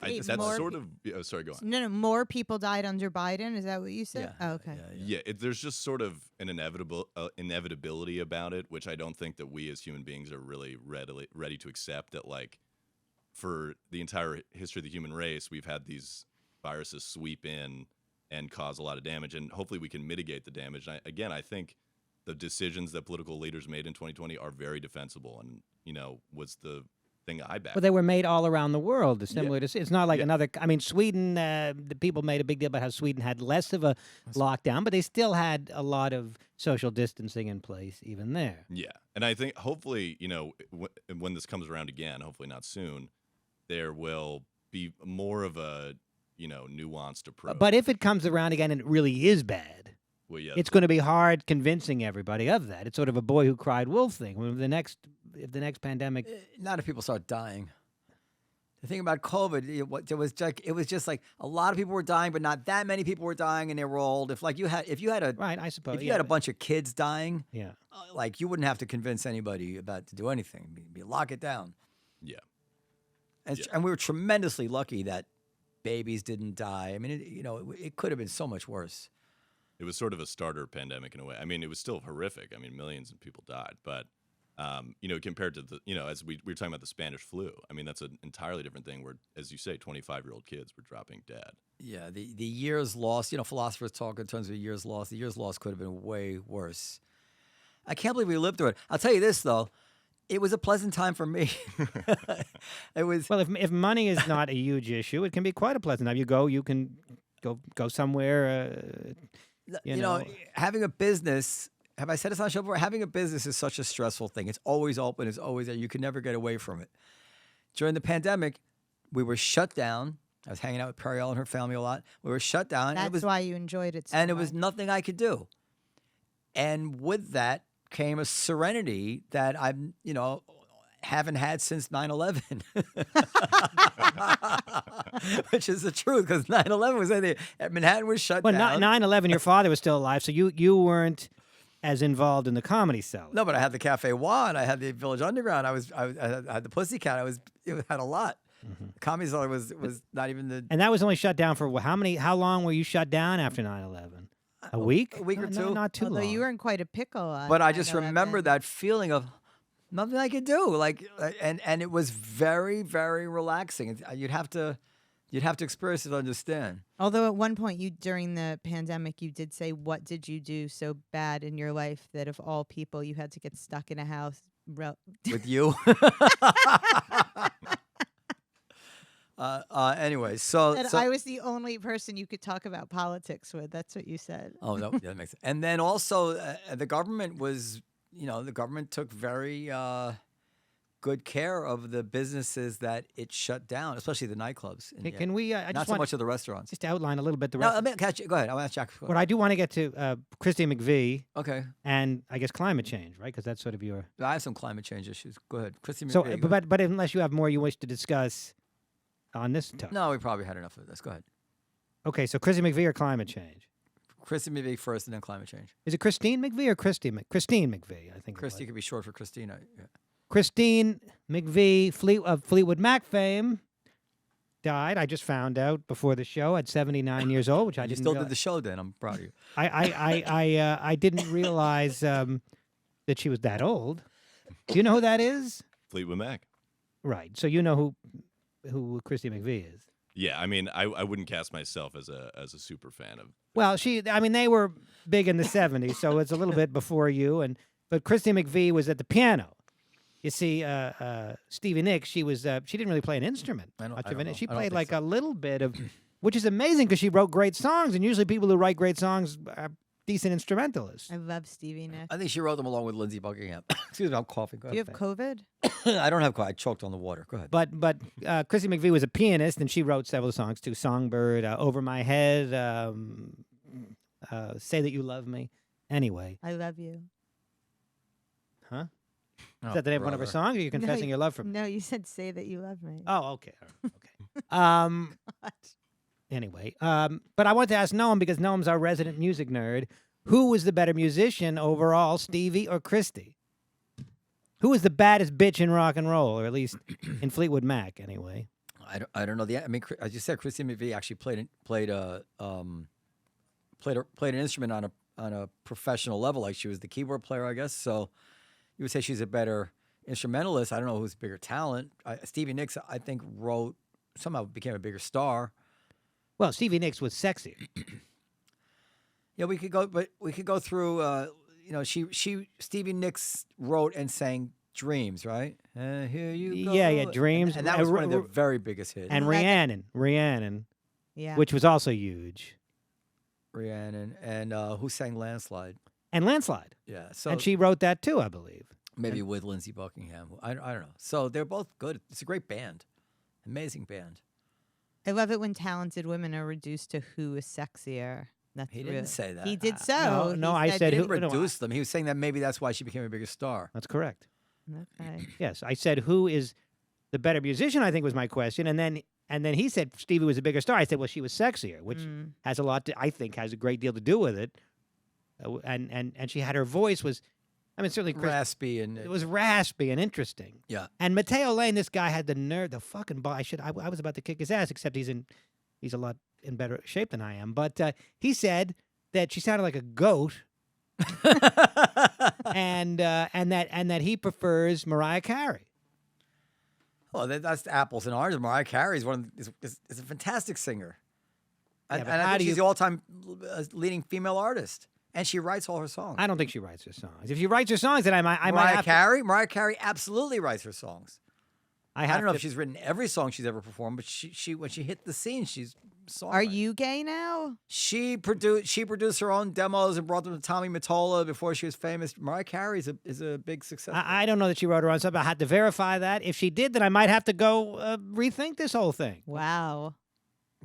Dave, that's more sort of, sorry, go on. No, more people died under Biden. Is that what you said? Yeah, Oh, okay. Yeah, there's just sort of an inevitability about it, which I don't think that we as human beings are really ready to accept. That, like, for the entire history of the human race, we've had these viruses sweep in and cause a lot of damage, and hopefully we can mitigate the damage. And I think the decisions that political leaders made in 2020 are very defensible, and was the thing I backed. Well, they were made all around the world. Similar to, it's not like another. I mean, Sweden. The people made a big deal about how Sweden had less of a lockdown, but they still had a lot of social distancing in place, even there. Yeah, and I think hopefully, when this comes around again, hopefully not soon, there will be more of a nuanced approach. But if it comes around again and it really is bad, well, yeah, it's going to be hard convincing everybody of that. It's sort of a boy who cried wolf thing. If the next pandemic, not if people start dying. The thing about COVID, it was just like a lot of people were dying, but not that many people were dying, and they were old. If you had a right, I suppose, if you had a bunch of kids dying, yeah, like you wouldn't have to convince anybody to do anything. You lock it down. yeah. And we were tremendously lucky that babies didn't die. I mean, it could have been so much worse. It was sort of a starter pandemic in a way. I mean, it was still horrific. I mean, millions of people died, but compared to as we were talking about the Spanish flu, I mean, that's an entirely different thing where, as you say, 25-year-old kids were dropping dead. Yeah, the years lost, philosophers talk in terms of years lost. The years lost could have been way worse. I can't believe we lived through it. I'll tell you this, though. It was a pleasant time for me. It was. Well, if money is not a huge issue, it can be quite a pleasant time. You can go somewhere. Having a business. Have I said this on the show before? Having a business is such a stressful thing. It's always open. It's always there. You can never get away from it. During the pandemic, we were shut down. I was hanging out with Periel and her family a lot. We were shut down. That's why you enjoyed it so and it much. was nothing I could do. And with that came a serenity that haven't had since 9/11, which is the truth because 9/11 was Manhattan was shut Well, down. 9/11, your father was still alive, so you weren't as involved in the Comedy Cellar. No, but I had the Cafe One. I had the Village Underground. I had the Pussycat. It had a lot. Comedy Cellar was not even the. And that was only shut down for how long were you shut down after 9/11? A week? A week or No, two. not too Although long. you were in quite a pickle. On But I just 9/11. remember that feeling of nothing I could do. Like, and it was very, very relaxing. You'd have to experience it to understand. Although at one point during the pandemic, you did say, "What did you do so bad in your life that of all people you had to get stuck in a house?" With you. Anyway, so I was the only person you could talk about politics with. That's what you said. oh no, yeah, that makes sense. And then also the government was, the government took very good care of the businesses that it shut down, especially the nightclubs. Hey, can we? I not just so want much of the restaurants. just to outline a little bit the No, rest. let me catch you. Go ahead. I'll ask Jack. But I do want to get to Christy McVie Okay. and I guess climate change, right? Because that's sort of your. I have some climate change issues. Go ahead, Christy So, McVie, go ahead. but unless you have more you wish to discuss on this topic. No, we probably had enough of this. Go ahead. Okay, so Christy McVie or climate change? Christy McVie first, and then climate change. Is it Christine McVie or Christine McVie? I think. Christy It was. could be short for Christina. Yeah. Christine McVie, of Fleetwood Mac fame, died. I just found out before the show at 79 years old, which I You didn't. still realize. did the show, then. I'm proud of you. I didn't realize that she was that old. Do you know who that is? Fleetwood Mac. Right. So you know who Christy McVie is. Yeah, I mean, I wouldn't cast myself as a super fan of. Well, they were big in the 70s, so it's a little bit before you. But Christy McVie was at the piano. You see, Stevie Nicks, she didn't really play an instrument. I don't Much of it. know. She I don't played think like so. a little bit of, which is amazing because she wrote great songs, and usually people who write great songs are decent instrumentalists. I love Stevie Nicks. I think she wrote them along with Lindsey Buckingham. Excuse me, I'm coughing. Go Do you ahead, have COVID? I don't have cough. I choked on the water. Go ahead. But Christy McVie was a pianist, and she wrote several songs too. Songbird, Over My Head, Say That You Love Me. Anyway, I love you. huh? Oh, Is that the name of one of her brother. songs? Or are you confessing your love for me? No, you said "Say That You Love Me." Oh, okay. All right, okay. Anyway, but I wanted to ask Noam because Noam's our resident music nerd. Who was the better musician overall, Stevie or Christy? Who was the baddest bitch in rock and roll, or at least in Fleetwood Mac, anyway? I don't know. I mean, as you said, Christy McVie actually played an instrument on a professional level. Like she was the keyboard player, I guess. So you would say she's a better instrumentalist. I don't know who's bigger talent. Stevie Nicks, I think, somehow became a bigger star. Well, Stevie Nicks was sexier. Yeah, we could go through. Stevie Nicks wrote and sang "Dreams," right? Here you go. Yeah, Dreams. and that was one of their very biggest hits. And Rhiannon, Yeah. which was also huge. Rhiannon, and who sang "Landslide"? And Landslide. Yeah, so And she wrote that too, I believe. maybe with Lindsey Buckingham. I don't know. So they're both good. It's a great band, amazing band. I love it when talented women are reduced to who is sexier. That's He didn't say that. He did so. no, He I said He who- didn't no, reduce them. He was saying that maybe that's why she became a bigger star. That's correct. Okay. Yes, I said who is the better musician, I think was my question. And then he said Stevie was a bigger star. I said, well, she was sexier, which has a lot I think has a great deal to do with it. And she had her voice was, I mean, certainly Raspy and it was raspy and interesting. yeah. And Mateo Lane, this guy had the nerve, the fucking ball. I was about to kick his ass, except he's a lot in better shape than I am. But he said that she sounded like a goat, and that he prefers Mariah Carey. Well, that's apples and oranges. Mariah Carey is a fantastic singer. Yeah, And but I how think do she's you- the all-time leading female artist. And she writes all her songs. I don't think she writes her songs. If she writes her songs, then I might Mariah have Carey? Mariah Carey absolutely writes her songs. I I have don't know to, if she's written every song she's ever performed, but she when she hit the scene, she's songwriting. Are you gay now? She produced her own demos and brought them to Tommy Mottola before she was famous. Mariah Carey is a big success. I don't know that she wrote her own stuff. I had to verify that. If she did, then I might have to go rethink this whole thing. Wow.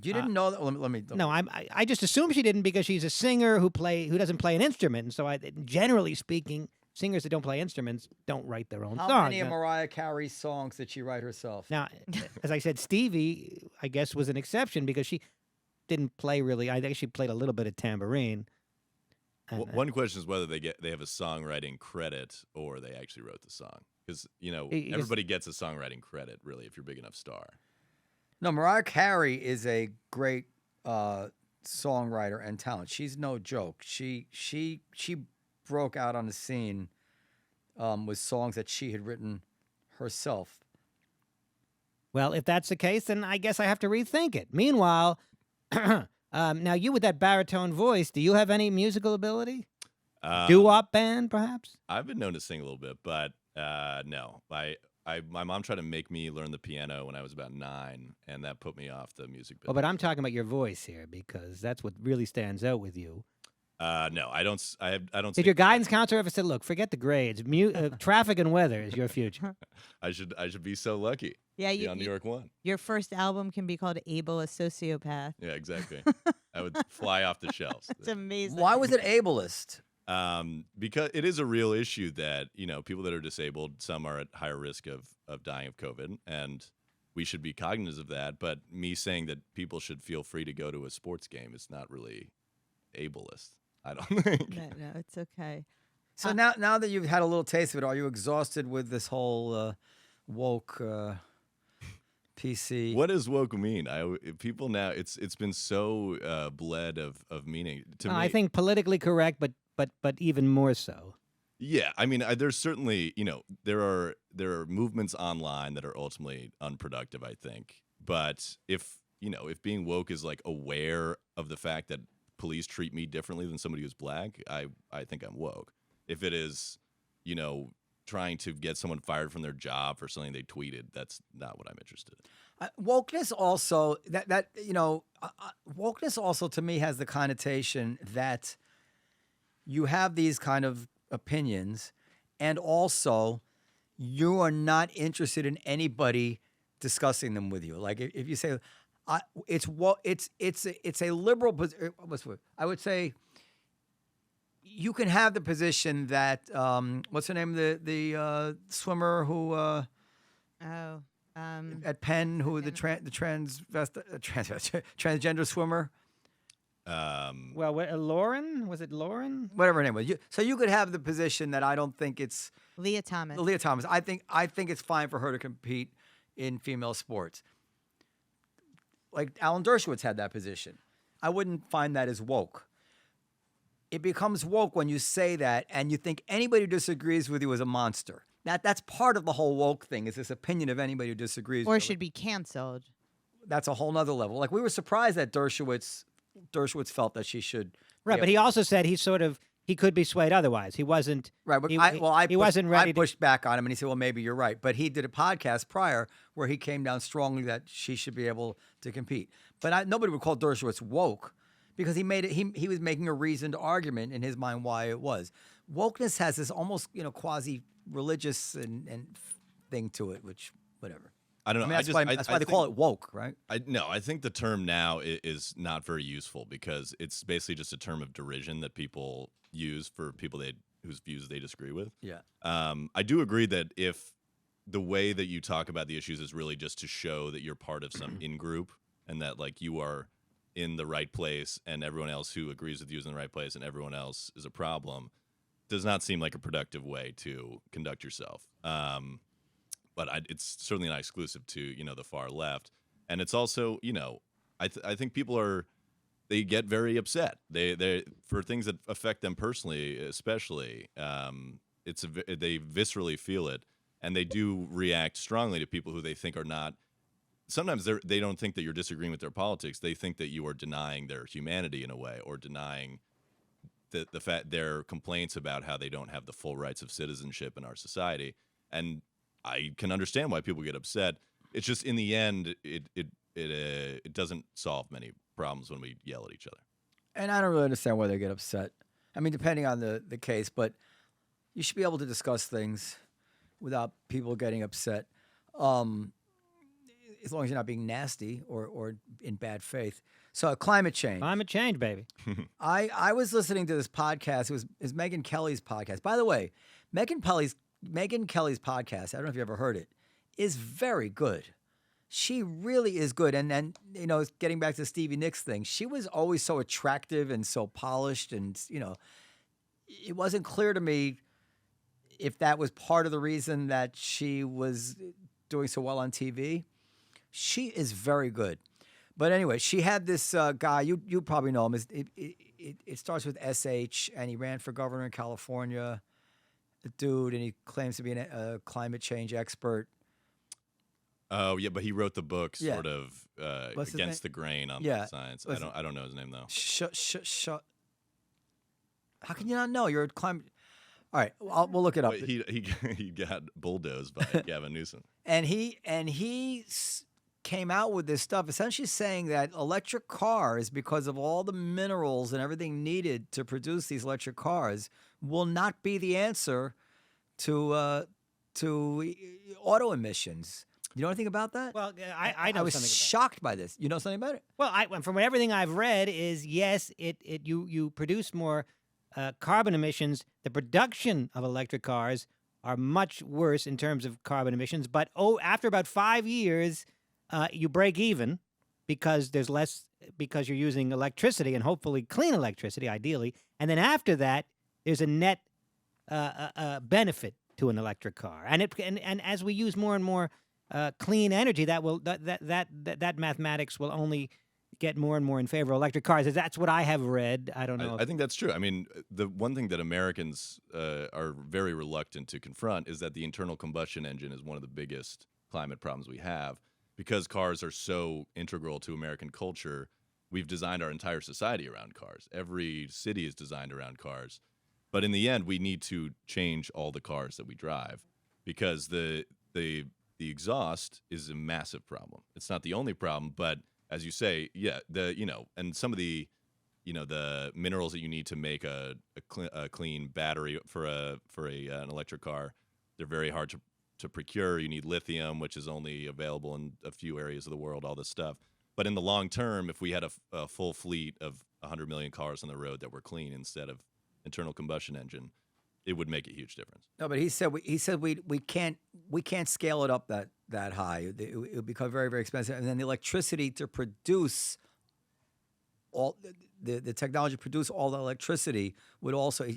You didn't know that? Let me. No, I just assume she didn't because she's a singer who doesn't play an instrument, and so generally speaking, singers that don't play instruments don't write their own How songs. many of Mariah Carey's songs did she write herself? Now, as I said, Stevie, I guess, was an exception because she didn't play really. I think she played a little bit of tambourine. And, One question is whether they have a songwriting credit or they actually wrote the song. Because, everybody gets a songwriting credit, really, if you're a big enough star. No, Mariah Carey is a great songwriter and talent. She's no joke. She broke out on the scene with songs that she had written herself. well, if that's the case, then I guess I have to rethink it. Meanwhile, now you with that baritone voice, do you have any musical ability? Doo-wop band, perhaps? I've been known to sing a little bit, but no. My mom tried to make me learn the piano when I was about 9, and that put me off the music business. Oh, but I'm talking about your voice here because that's what really stands out with you. No, I don't. I don't. Did your guidance counselor ever say, "Look, forget the grades. Traffic and weather is your future"? I should be so lucky. Yeah, Be on New York One. Your first album can be called "Abel, a Sociopath." Yeah, exactly. I would fly off the shelves. It's amazing. Why was it ableist? Because it is a real issue that people that are disabled, some are at higher risk of dying of COVID, and we should be cognizant of that. But me saying that people should feel free to go to a sports game is not really ableist. I don't think. No, it's okay. So now that you've had a little taste of it, are you exhausted with this whole woke PC? What does woke mean? People now it's been so bled of meaning to me. I think politically correct, but even more so. Yeah, I mean, there's certainly there are movements online that are ultimately unproductive, I think. But if being woke is like aware of the fact that police treat me differently than somebody who's black, I think I'm woke. If it is, trying to get someone fired from their job for something they tweeted, that's not what I'm interested in. Wokeness also wokeness also to me has the connotation that you have these kind of opinions, and also you are not interested in anybody discussing them with you. Like if you say, it's a liberal position. I would say you can have the position that what's her name, the swimmer who at Penn, who the transgender swimmer. Well, Lauren? Was it Lauren? Whatever her name was. So you could have the position that I don't think it's Leah Thomas. Leah Thomas. I think it's fine for her to compete in female sports. Like Alan Dershowitz had that position. I wouldn't find that as woke. It becomes woke when you say that and you think anybody who disagrees with you is a monster. That's part of the whole woke thing, is this opinion of anybody who disagrees Or with you. should be canceled. That's a whole nother level. Like we were surprised that Dershowitz felt that she should. Right, but he also said he could be swayed otherwise. He wasn't. Right, but he wasn't ready. I pushed back on him, and he said, "Well, maybe you're right." But he did a podcast prior where he came down strongly that she should be able to compete. But nobody would call Dershowitz woke because he made it. He was making a reasoned argument in his mind why it was. Wokeness has this almost quasi religious and thing to it, which whatever. I don't know. I mean, that's why they call it woke, right? I think the term now is not very useful because it's basically just a term of derision that people use for people whose views they disagree with. Yeah. I do agree that if the way that you talk about the issues is really just to show that you're part of some in-group and that like you are in the right place and everyone else who agrees with you is in the right place and everyone else is a problem, does not seem like a productive way to conduct yourself. But it's certainly not exclusive to the far left, and it's also I think people they get very upset. They for things that affect them personally, especially. They viscerally feel it, and they do react strongly to people who they think are not. Sometimes they don't think that you're disagreeing with their politics. They think that you are denying their humanity in a way, or denying the fact their complaints about how they don't have the full rights of citizenship in our society, and I can understand why people get upset. It's just in the end, it doesn't solve many problems when we yell at each other. And I don't really understand why they get upset. I mean, depending on the case, but you should be able to discuss things without people getting upset, as long as you're not being nasty or in bad faith. So climate change. Climate change, baby. I was listening to this podcast. It was Megyn Kelly's podcast. By the way, Megyn Kelly's podcast, I don't know if you ever heard it, is very good. She really is good. And getting back to the Stevie Nicks thing, she was always so attractive and so polished. And, it wasn't clear to me if that was part of the reason that she was doing so well on TV. She is very good. But anyway, she had this guy, you probably know him. It starts with SH, and he ran for governor in California. A dude, and he claims to be a climate change expert. Oh yeah, but he wrote the book Yeah. sort of What's his against name? the grain on Yeah. the science. What's I don't know his name though. How can you not know? You're a climate. All right, we'll look it up. But he got bulldozed by Gavin Newsom. And he came out with this stuff, essentially saying that electric cars, because of all the minerals and everything needed to produce these electric cars, will not be the answer to auto emissions. You know anything about that? Well, I know was something about it. shocked by this. You know something about it? Well, from everything I've read, is yes, you produce more carbon emissions. The production of electric cars are much worse in terms of carbon emissions. But after about 5 years, you break even because there's less, because you're using electricity, and hopefully clean electricity, ideally. And then after that, there's a net benefit to an electric car. And as we use more and more clean energy, that mathematics will only get more and more in favor of electric cars. That's what I have read. I don't know. I think that's true. I mean, the one thing that Americans are very reluctant to confront is that the internal combustion engine is one of the biggest climate problems we have. Because cars are so integral to American culture, we've designed our entire society around cars. Every city is designed around cars. But in the end, we need to change all the cars that we drive, because the exhaust is a massive problem. It's not the only problem, but as you say, yeah, and some of the minerals that you need to make a clean battery for an electric car, they're very hard to procure. You need lithium, which is only available in a few areas of the world, all this stuff. But in the long term, if we had a full fleet of 100 million cars on the road that were clean instead of internal combustion engine, it would make a huge difference. No, but he said we can't scale it up that high. It would become very, very expensive, and then the electricity to produce all the technology to produce all the electricity would also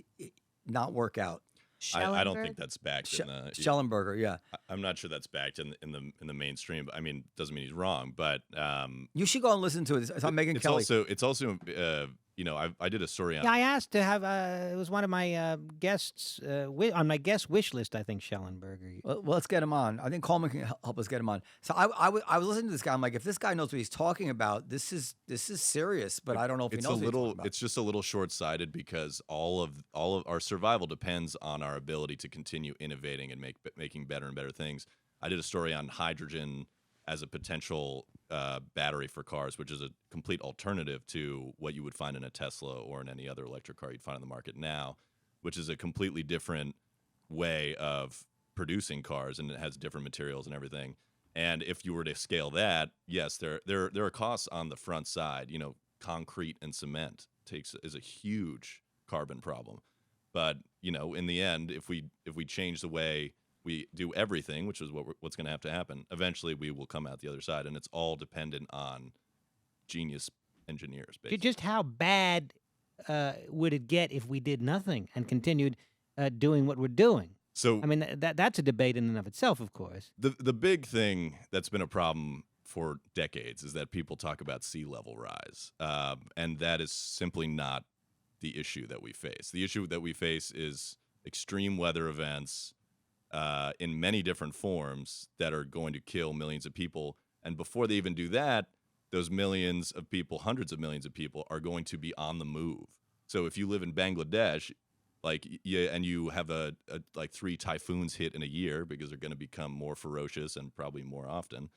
not work out. I don't think that's backed in the Schellenberger, yeah. I'm not sure that's backed in the mainstream. But I mean, doesn't mean he's wrong, but you should go and listen to it. It's on Megyn Kelly. It's also I did a story on. Yeah, I asked to have. It was one of my guests on my guest wish list. I think Schellenberger. Well, let's get him on. I think Coleman can help us get him on. So I was listening to this guy. I'm like, if this guy knows what he's talking about, this is serious. But I don't know if he knows what he's talking about. It's just a little short-sighted, because all of our survival depends on our ability to continue innovating and making better and better things. I did a story on hydrogen as a potential battery for cars, which is a complete alternative to what you would find in a Tesla or in any other electric car you'd find on the market now, which is a completely different way of producing cars, and it has different materials and everything. And if you were to scale that, yes, there are costs on the front side. Concrete and cement is a huge carbon problem. But in the end, if we change the way we do everything, which is what's going to have to happen, eventually we will come out the other side, and it's all dependent on genius engineers. Basically. Just how bad would it get if we did nothing and continued doing what we're doing? So I mean, that's a debate in and of itself, of course. The big thing that's been a problem for decades is that people talk about sea level rise, and that is simply not the issue that we face. The issue that we face is extreme weather events in many different forms that are going to kill millions of people. And before they even do that, those millions of people, hundreds of millions of people, are going to be on the move. So if you live in Bangladesh, and you have like 3 typhoons hit in a year, because they're going to become more ferocious and probably more often,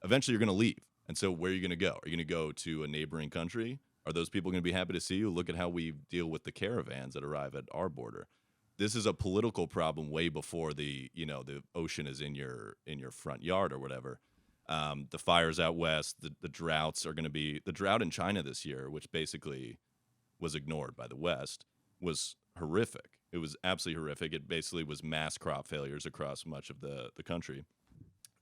eventually you're going to leave. And so where are you going to go? Are you going to go to a neighboring country? Are those people going to be happy to see you? Look at how we deal with the caravans that arrive at our border. This is a political problem way before the ocean is in your front yard or whatever. The fires out west, the droughts are going to be the drought in China this year, which basically was ignored by the West, was horrific. It was absolutely horrific. It basically was mass crop failures across much of the country.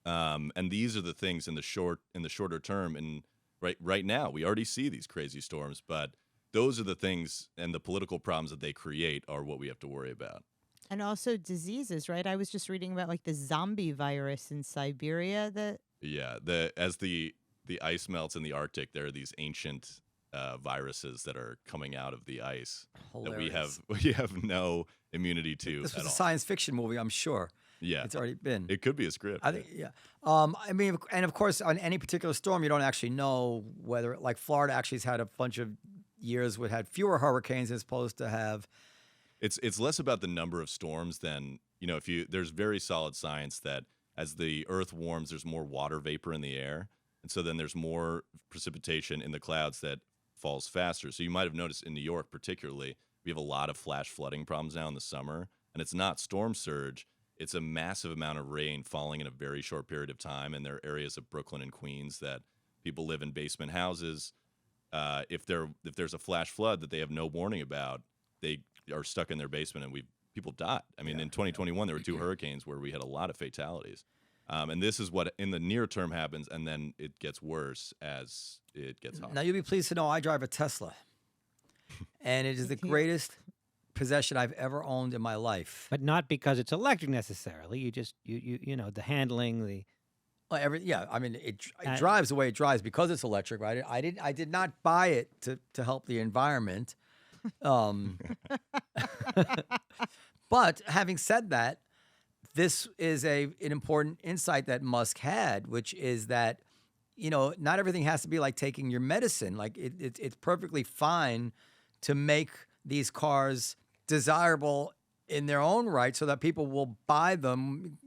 And these are the things in the shorter term. And right now, we already see these crazy storms, but those are the things and the political problems that they create are what we have to worry about. And also diseases, right? I was just reading about like the zombie virus in Siberia that Yeah, as the ice melts in the Arctic, there are these ancient viruses that are coming out of the ice that we have no immunity to This at was a all. science fiction movie, I'm sure. Yeah, It's already been. it could be a script. I think, yeah. I mean, and of course, on any particular storm, you don't actually know whether, like Florida actually has had a bunch of years would had fewer hurricanes as opposed to have. It's less about the number of storms than, if there's very solid science that as the earth warms, there's more water vapor in the air. And so then there's more precipitation in the clouds that falls faster. So you might have noticed in New York, particularly, we have a lot of flash flooding problems now in the summer. And it's not storm surge. It's a massive amount of rain falling in a very short period of time. And there are areas of Brooklyn and Queens that people live in basement houses. If there's a flash flood that they have no warning about, they are stuck in their basement, and people died. I mean, in 2021, there were 2 hurricanes where we had a lot of fatalities. And this is what in the near term happens, and then it gets worse as it gets hotter. Now, you'll be pleased to know I drive a Tesla, and it is the greatest possession I've ever owned in my life. But not because it's electric necessarily. You just the handling, the Well, I mean, it drives the way it drives because it's electric, right? I did not buy it to help the environment. But having said that, this is an important insight that Musk had, which is that, not everything has to be like taking your medicine. Like it's perfectly fine to make these cars desirable in their own right so that people will buy them,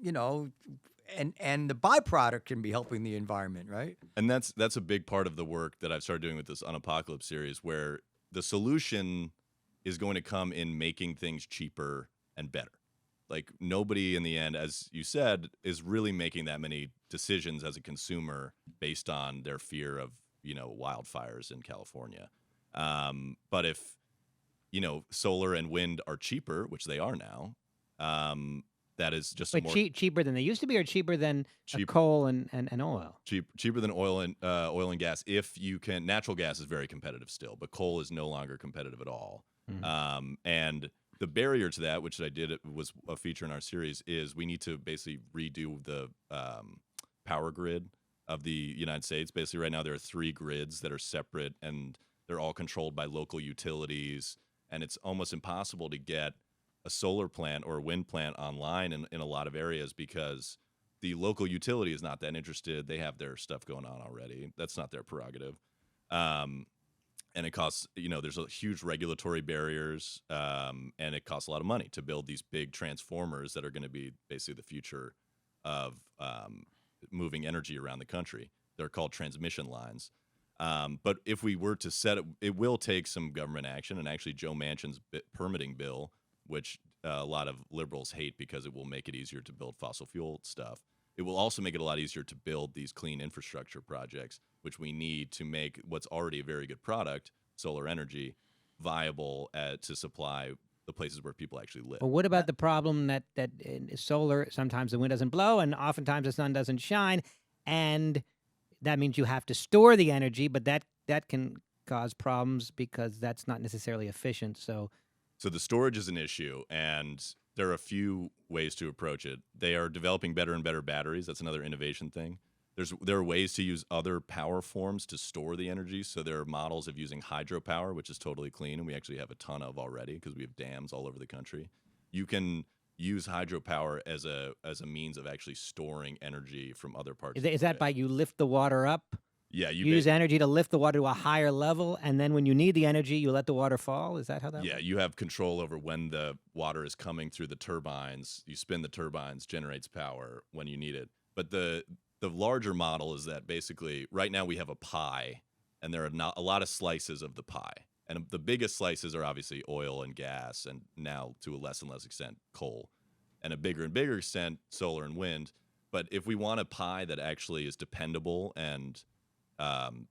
and the byproduct can be helping the environment, right? And that's a big part of the work that I've started doing with this Unapocalypse series, where the solution is going to come in making things cheaper and better. Like, nobody in the end, as you said, is really making that many decisions as a consumer based on their fear of, wildfires in California. But if, solar and wind are cheaper, which they are now, that is just wait, more cheaper than they used to be, or cheaper than coal and oil? cheaper than oil and gas. If you can, natural gas is very competitive still, but coal is no longer competitive at all. And the barrier to that, which was a feature in our series, is we need to basically redo the power grid of the United States. Basically, right now there are 3 grids that are separate, and they're all controlled by local utilities, and it's almost impossible to get a solar plant or a wind plant online in a lot of areas because the local utility is not that interested. They have their stuff going on already. That's not their prerogative. And it costs, there's a huge regulatory barriers, and it costs a lot of money to build these big transformers that are going to be basically the future of moving energy around the country. They're called transmission lines. But if we were to set it will take some government action. And actually, Joe Manchin's permitting bill, which a lot of liberals hate because it will make it easier to build fossil fuel stuff. It will also make it a lot easier to build these clean infrastructure projects, which we need to make what's already a very good product, solar energy, viable to supply the places where people actually live. But what about the problem that in solar, sometimes the wind doesn't blow and oftentimes the sun doesn't shine, and that means you have to store the energy, but that can cause problems because that's not necessarily efficient. So the storage is an issue, and there are a few ways to approach it. They are developing better and better batteries. That's another innovation thing. There are ways to use other power forms to store the energy. So there are models of using hydropower, which is totally clean, and we actually have a ton of already because we have dams all over the country. You can use hydropower as a means of actually storing energy from other parts. is that by you lift the water up? Yeah, You use energy to lift the water to a higher level, and then when you need the energy, you let the water fall? Is that how that works? Yeah, you have control over when the water is coming through the turbines. You spin the turbines, generates power when you need it. But the larger model is that basically right now we have a pie, and there are not a lot of slices of the pie. And the biggest slices are obviously oil and gas, and now to a less and less extent coal, and a bigger and bigger extent solar and wind. But if we want a pie that actually is dependable and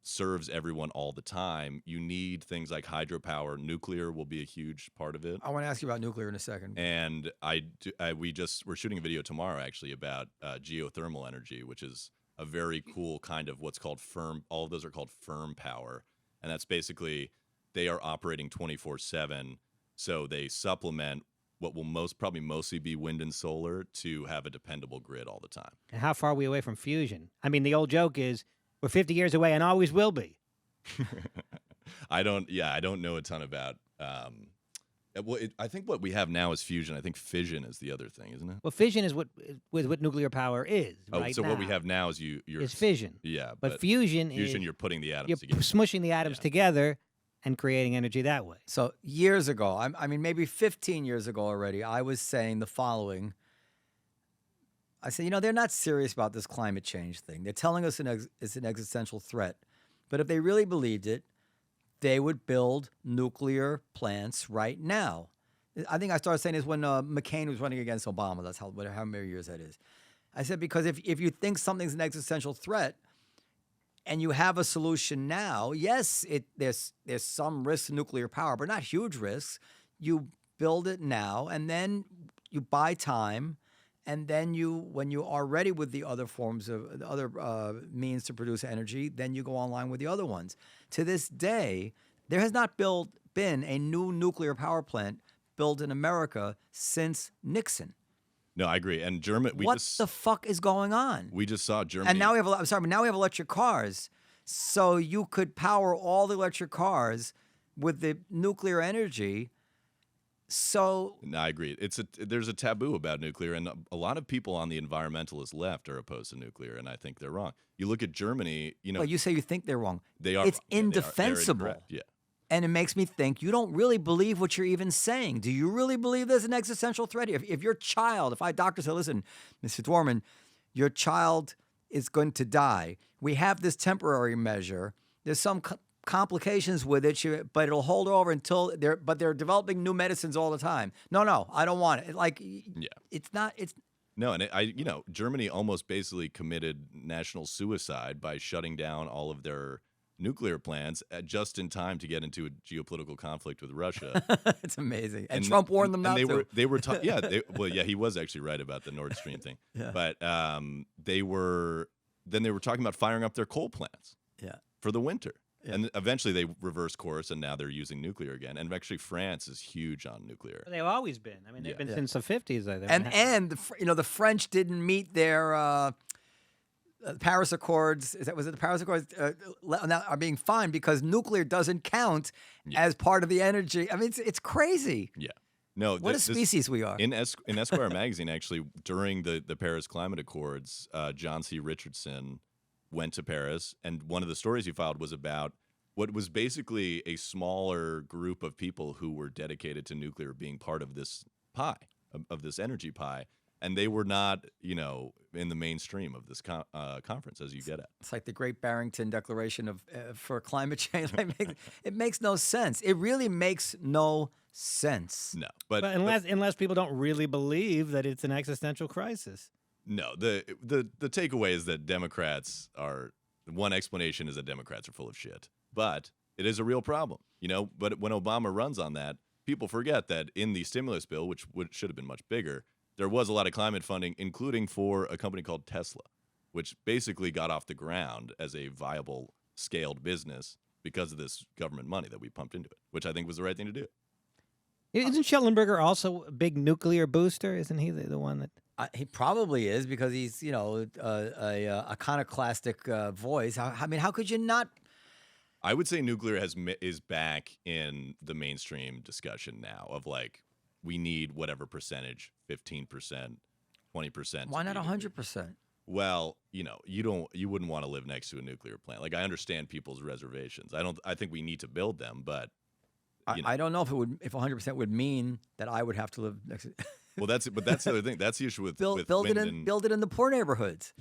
serves everyone all the time. You need things like hydropower. Nuclear will be a huge part of it. I want to ask you about nuclear in a second. And we're shooting a video tomorrow actually about geothermal energy, which is a very cool kind of what's called firm. All of those are called firm power, and that's basically they are operating 24/7. So they supplement what will probably mostly be wind and solar to have a dependable grid all the time. And how far are we away from fusion? I mean, the old joke is we're 50 years away and always will be. I don't know a ton about. I think what we have now is fusion. I think fission is the other thing, isn't it? Well, fission is what nuclear power is. Oh, right so now. what we have now is is fission. Yeah, but fusion is you're putting the atoms you're together. smushing the atoms together and creating energy that way. So years ago, I mean, maybe 15 years ago already, I was saying the following. I said, they're not serious about this climate change thing. They're telling us it's an existential threat. But if they really believed it, they would build nuclear plants right now. I think I started saying this when McCain was running against Obama. That's how many years that is. I said, because if you think something's an existential threat, and you have a solution now, yes, there's some risk to nuclear power, but not huge risks. You build it now, and then you buy time, and then when you are ready with the other forms of other means to produce energy, then you go online with the other ones. To this day, there has not been a new nuclear power plant built in America since Nixon. No, I agree. And Germany, what the fuck is going on? We just saw Germany. And now we have electric cars. So you could power all the electric cars with the nuclear energy. So no, I agree. There's a taboo about nuclear, and a lot of people on the environmentalist left are opposed to nuclear, and I think they're wrong. You look at Germany, well, you say you think they're wrong. They are. It's wrong. indefensible. They're incorrect. Yeah. And it makes me think you don't really believe what you're even saying. Do you really believe there's an existential threat? If your child, if a doctor said, listen, Mr. Dworman, your child is going to die. We have this temporary measure. There's some complications with it, but it'll hold over until they're developing new medicines all the time. No, I don't want it. It's not. No, and Germany almost basically committed national suicide by shutting down all of their nuclear plants just in time to get into a geopolitical conflict with Russia. It's amazing. And Trump warned them not to. They were he was actually right about the Nord Stream thing. Yeah. But they were talking about firing up their coal plants. Yeah. For the winter. Yeah. And eventually they reversed course, and now they're using nuclear again. And actually France is huge on nuclear. They've always been. I mean, they've been since the 50s. I think. And the French didn't meet their Paris Accords. Was it the Paris Accords? Now are being fined because nuclear doesn't count as part of the energy. I mean, it's crazy. Yeah. No. What a species we are. In Esquire magazine, actually, during the Paris Climate Accords, John C. Richardson went to Paris, and one of the stories he filed was about what was basically a smaller group of people who were dedicated to nuclear being part of this pie, of this energy pie. And they were not, in the mainstream of this conference, as you get at. It's like the Great Barrington Declaration for climate change. It makes no sense. It really makes no sense. No, but unless people don't really believe that it's an existential crisis. No, the takeaway is that Democrats are. One explanation is that Democrats are full of shit, but it is a real problem. But when Obama runs on that, people forget that in the stimulus bill, which should have been much bigger, there was a lot of climate funding, including for a company called Tesla, which basically got off the ground as a viable, scaled business because of this government money that we pumped into it, which I think was the right thing to do. Isn't Schellenberger also a big nuclear booster? Isn't he the one that? He probably is because he's, a iconoclastic voice. How could you not? I would say nuclear is back in the mainstream discussion now of we need whatever percentage, 15%, 20%. Why not 100%? Well, you wouldn't want to live next to a nuclear plant. I understand people's reservations. I think we need to build them, but I don't know if 100% would mean that I would have to live next to. Well, that's the other thing. That's the issue with build wind it in the poor neighborhoods.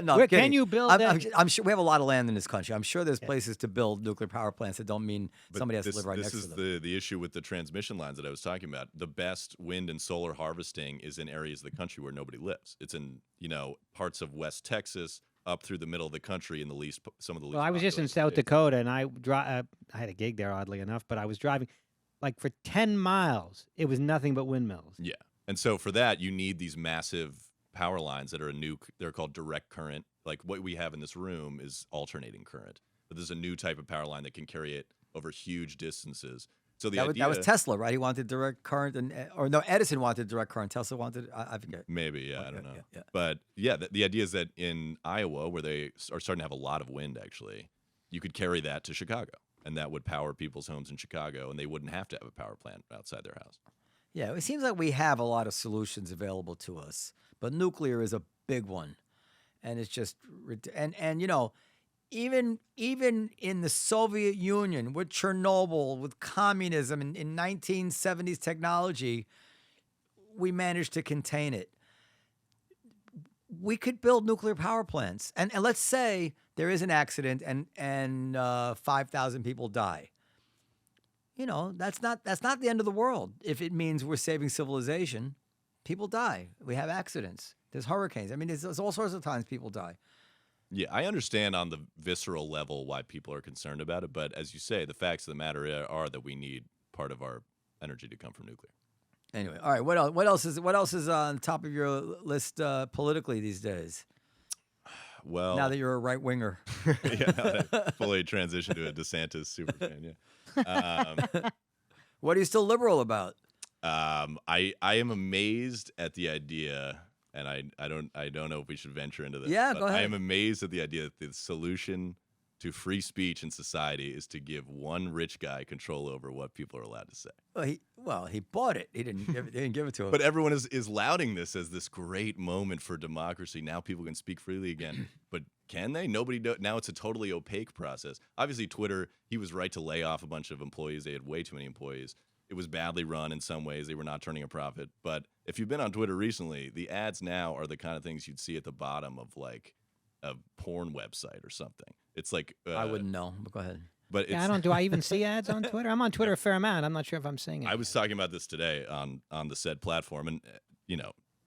No, Where can you build that? I'm sure we have a lot of land in this country. I'm sure there's places to build nuclear power plants that don't mean somebody has to live right next to them. This is the issue with the transmission lines that I was talking about. The best wind and solar harvesting is in areas of the country where nobody lives. It's in parts of West Texas, up through the middle of the country in the least some of the least. Well, I was just in populated South states. Dakota, and I had a gig there, oddly enough, but I was driving like for 10 miles. It was nothing but windmills. Yeah, and so for that, you need these massive power lines that are they're called direct current. Like what we have in this room is alternating current, but there's a new type of power line that can carry it over huge distances. So That was Tesla, right? He wanted direct current, or no, Edison wanted direct current. Tesla wanted, I forget. Maybe, yeah, I Okay, don't know. yeah. But yeah, the idea is that in Iowa, where they are starting to have a lot of wind, actually, you could carry that to Chicago, and that would power people's homes in Chicago, and they wouldn't have to have a power plant outside their house. Yeah, it seems like we have a lot of solutions available to us, but nuclear is a big one, and it's just and you know, even in the Soviet Union with Chernobyl, with communism in 1970s technology, we managed to contain it. We could build nuclear power plants, and let's say there is an accident and 5,000 people die. You know, that's not the end of the world if it means we're saving civilization. People die. We have accidents. There's hurricanes. I mean, there's all sorts of times people die. Yeah, I understand on the visceral level why people are concerned about it, but as you say, the facts of the matter are that we need part of our energy to come from nuclear. Anyway, all right. What else is on top of your list politically these days? Well, Now that you're a right winger, yeah, fully transitioned to a DeSantis super fan. Yeah. What are you still liberal about? I am amazed at the idea, and I don't know if we should venture into this. Yeah, but go ahead. I am amazed at the idea that the solution to free speech in society is to give one rich guy control over what people are allowed to say. Well, he bought it. He didn't give it to him. But everyone is lauding this as this great moment for democracy. Now people can speak freely again. But can they? Nobody now it's a totally opaque process. Obviously, Twitter, he was right to lay off a bunch of employees. They had way too many employees. It was badly run in some ways. They were not turning a profit. But if you've been on Twitter recently, the ads now are the kind of things you'd see at the bottom of like a porn website or something. It's like I wouldn't know, but go ahead. But it's, Yeah, I don't. Do I even see ads on Twitter? I'm on Twitter a fair amount. I'm not sure if I'm seeing it. I was talking about this today on the said platform, and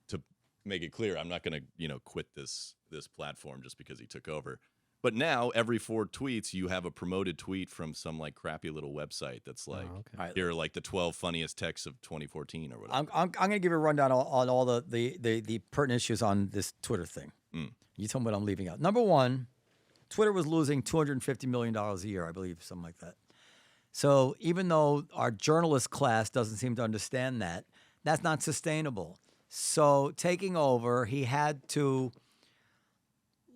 to make it clear, I'm not going to quit this platform just because he took over. But now every 4 tweets, you have a promoted tweet from some like crappy little website that's like, okay. All right. here are like the 12 funniest texts of 2014 or whatever. I'm going to give you a rundown on all the pertinent issues on this Twitter thing. You tell me what I'm leaving out. Number one, Twitter was losing $250 million a year, I believe, something like that. So even though our journalist class doesn't seem to understand that, that's not sustainable. So taking over, he had to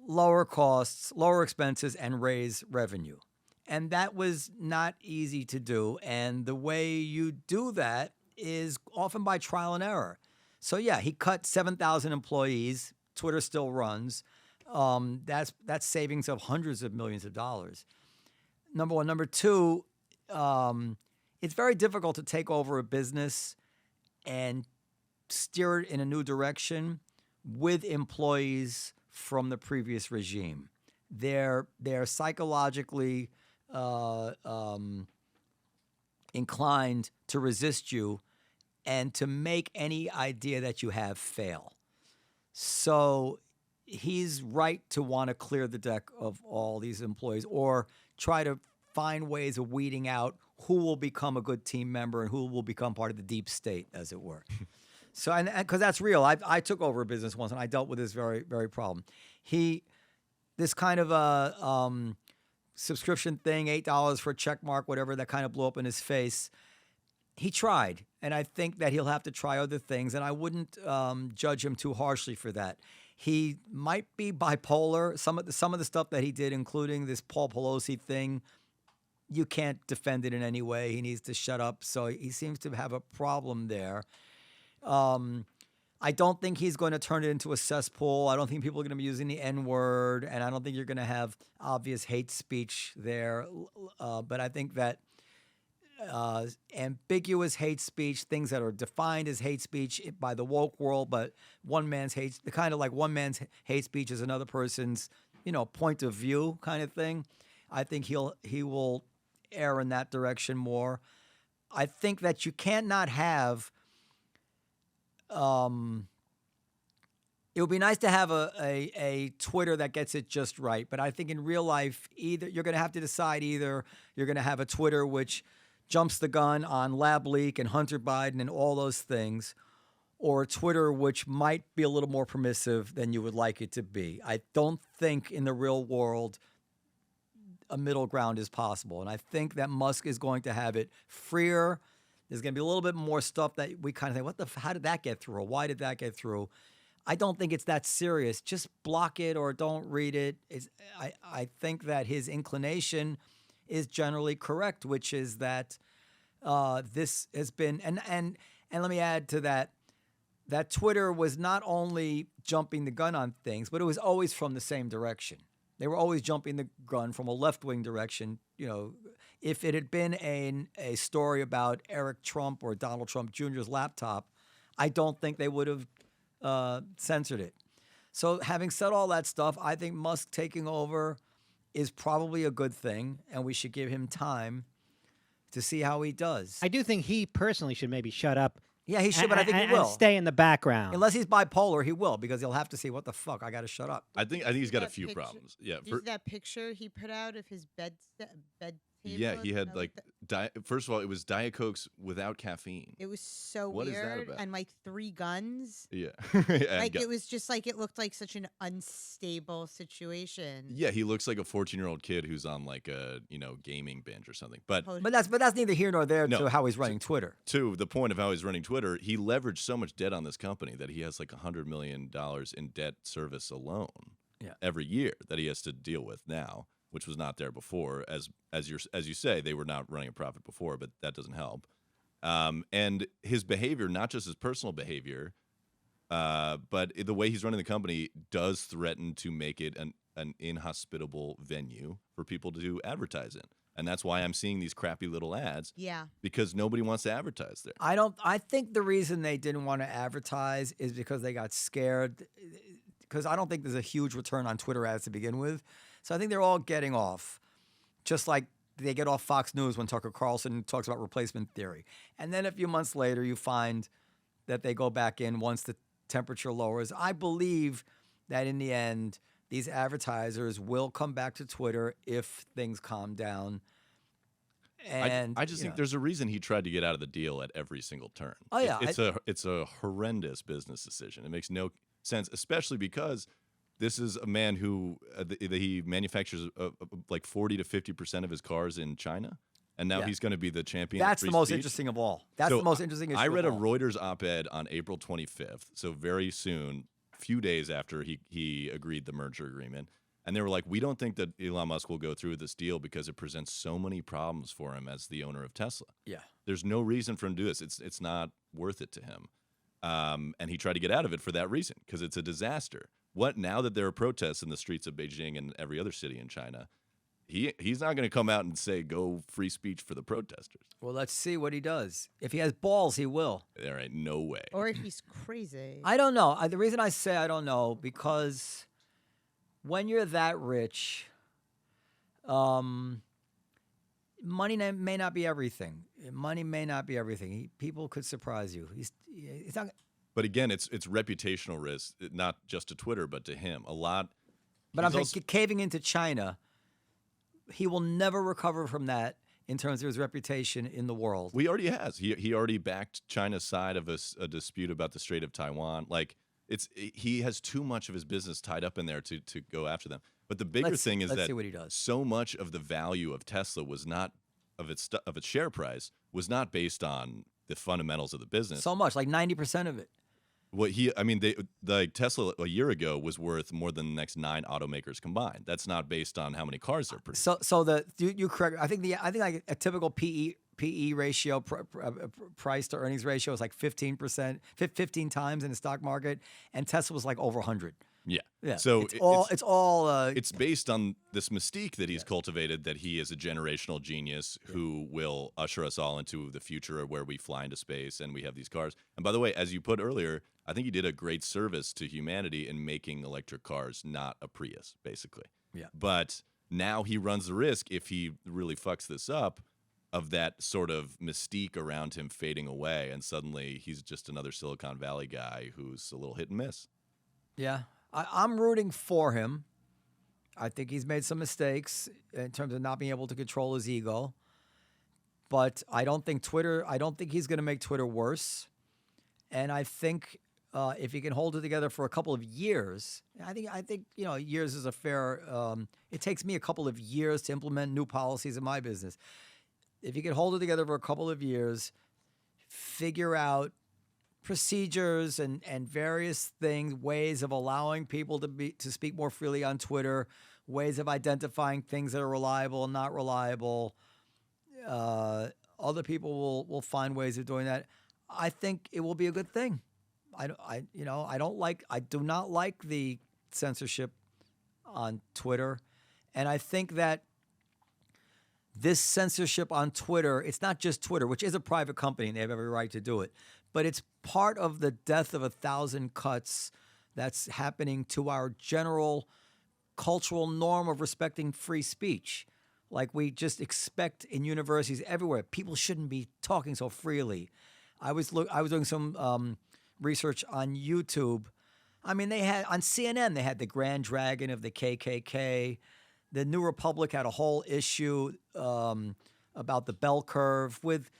lower costs, lower expenses, and raise revenue. And that was not easy to do. And the way you do that is often by trial and error. So yeah, he cut 7,000 employees. Twitter still runs. That's savings of hundreds of millions of dollars. Number one. Number two, it's very difficult to take over a business and steer it in a new direction with employees from the previous regime. They're psychologically inclined to resist you and to make any idea that you have fail. So he's right to want to clear the deck of all these employees or try to find ways of weeding out who will become a good team member and who will become part of the deep state, as it were. So, and because that's real, I took over a business once and I dealt with this very, very problem. This kind of a subscription thing, $8 for a check mark, whatever, that kind of blew up in his face. He tried, and I think that he'll have to try other things, and I wouldn't judge him too harshly for that. He might be bipolar. Some of the stuff that he did, including this Paul Pelosi thing, you can't defend it in any way. He needs to shut up. So he seems to have a problem there. I don't think he's going to turn it into a cesspool. I don't think people are going to be using the N-word, and I don't think you're going to have obvious hate speech there. But I think that ambiguous hate speech, things that are defined as hate speech by the woke world, but one man's hate speech is another person's, point of view kind of thing. I think he will err in that direction more. I think that you cannot have It would be nice to have a Twitter that gets it just right. But I think in real life, either you're going to have to decide either you're going to have a Twitter which jumps the gun on Lab Leak and Hunter Biden and all those things, or a Twitter which might be a little more permissive than you would like it to be. I don't think in the real world a middle ground is possible. And I think that Musk is going to have it freer. There's going to be a little bit more stuff that we kind of think, how did that get through? Or why did that get through? I don't think it's that serious. Just block it or don't read it. I think that his inclination is generally correct, which is that this has been, and let me add to that, that Twitter was not only jumping the gun on things, but it was always from the same direction. They were always jumping the gun from a left-wing direction. If it had been a story about Eric Trump or Donald Trump Jr.'s laptop, I don't think they would have censored it. So having said all that stuff, I think Musk taking over is probably a good thing, and we should give him time to see how he does. I do think he personally should maybe shut up. Yeah, he should, but I think he and will. stay in the background. Unless he's bipolar, he will, because he'll have to see, what the fuck, I got to shut up. I think he's got a That few picture- problems. Yeah. Is that picture he put out of his bed table? Yeah, he had I like first of all, it was Diet Cokes without caffeine. it was so What is that weird, about? and like 3 guns. Yeah. Like it was just like it looked like such an unstable situation. Yeah, he looks like a 14-year-old kid who's on like a gaming binge or something. But But that's neither here nor there No. to how he's running Twitter. to the point of how he's running Twitter, he leveraged so much debt on this company that he has like $100 million in debt service alone every year that he has to deal with now, which was not there before. As you say, they were not running a profit before, but that doesn't help. And his behavior, not just his personal behavior, but the way he's running the company does threaten to make it an inhospitable venue for people to advertise in. And that's why I'm seeing these crappy little ads. Yeah. Because nobody wants to advertise there. I think the reason they didn't want to advertise is because they got scared, because I don't think there's a huge return on Twitter ads to begin with. So I think they're all getting off, just like they get off Fox News when Tucker Carlson talks about replacement theory. And then a few months later, you find that they go back in once the temperature lowers. I believe that in the end, these advertisers will come back to Twitter if things calm down. And I just think there's a reason he tried to get out of the deal at every single turn. Oh, yeah. It's a horrendous business decision. It makes no sense, especially because this is a man who he manufactures like 40 to 50% of his cars in China, and now he's going to be the champion. That's of free the most speech. interesting of all. That's So the most interesting issue I read of a all. Reuters op-ed on April 25th, so very soon, few days after he agreed the merger agreement, and they were like, we don't think that Elon Musk will go through with this deal because it presents so many problems for him as the owner of Tesla. Yeah. There's no reason for him to do this. It's not worth it to him. And he tried to get out of it for that reason, because it's a disaster. Now that there are protests in the streets of Beijing and every other city in China, he's not going to come out and say, go free speech for the protesters. Well, let's see what he does. If he has balls, he will. There ain't no way. Or if he's crazy. I don't know. The reason I say I don't know, because when you're that rich, money may not be everything. Money may not be everything. People could surprise you. He's not. But again, it's reputational risk, not just to Twitter, but to him. A lot. But I'm saying caving into China, he will never recover from that in terms of his reputation in the world. He already has. He already backed China's side of a dispute about the Strait of Taiwan. Like he has too much of his business tied up in there to go after them. But the bigger thing is let's that see what he does. So much of the value of Tesla was not of its share price was not based on the fundamentals of the business. So much, like 90% of it. Tesla a year ago was worth more than the next 9 automakers combined. That's not based on how many cars they're producing. So you correct. I think like a typical PE ratio, price to earnings ratio is like 15%, 15 times in the stock market, and Tesla was like over 100. Yeah. So it's based on this mystique that he's cultivated, that he is a generational genius who will usher us all into the future where we fly into space and we have these cars. And by the way, as you put earlier, I think he did a great service to humanity in making electric cars not a Prius, basically. Yeah. But now he runs the risk, if he really fucks this up, of that sort of mystique around him fading away, and suddenly he's just another Silicon Valley guy who's a little hit and miss. Yeah, I'm rooting for him. I think he's made some mistakes in terms of not being able to control his ego. But I don't think he's going to make Twitter worse. And I think if he can hold it together for a couple of years, I think years is a fair. It takes me a couple of years to implement new policies in my business. If you can hold it together for a couple of years, figure out procedures and various things, ways of allowing people to speak more freely on Twitter, ways of identifying things that are reliable and not reliable. Other people will find ways of doing that. I think it will be a good thing. I do not like the censorship on Twitter, and I think that this censorship on Twitter, it's not just Twitter, which is a private company and they have every right to do it, but it's part of the death of 1,000 cuts that's happening to our general cultural norm of respecting free speech. Like we just expect in universities everywhere, people shouldn't be talking so freely. I was doing some research on YouTube. I mean, they had on CNN, they had the Grand Dragon of the KKK. The New Republic had a whole issue about the bell curve with,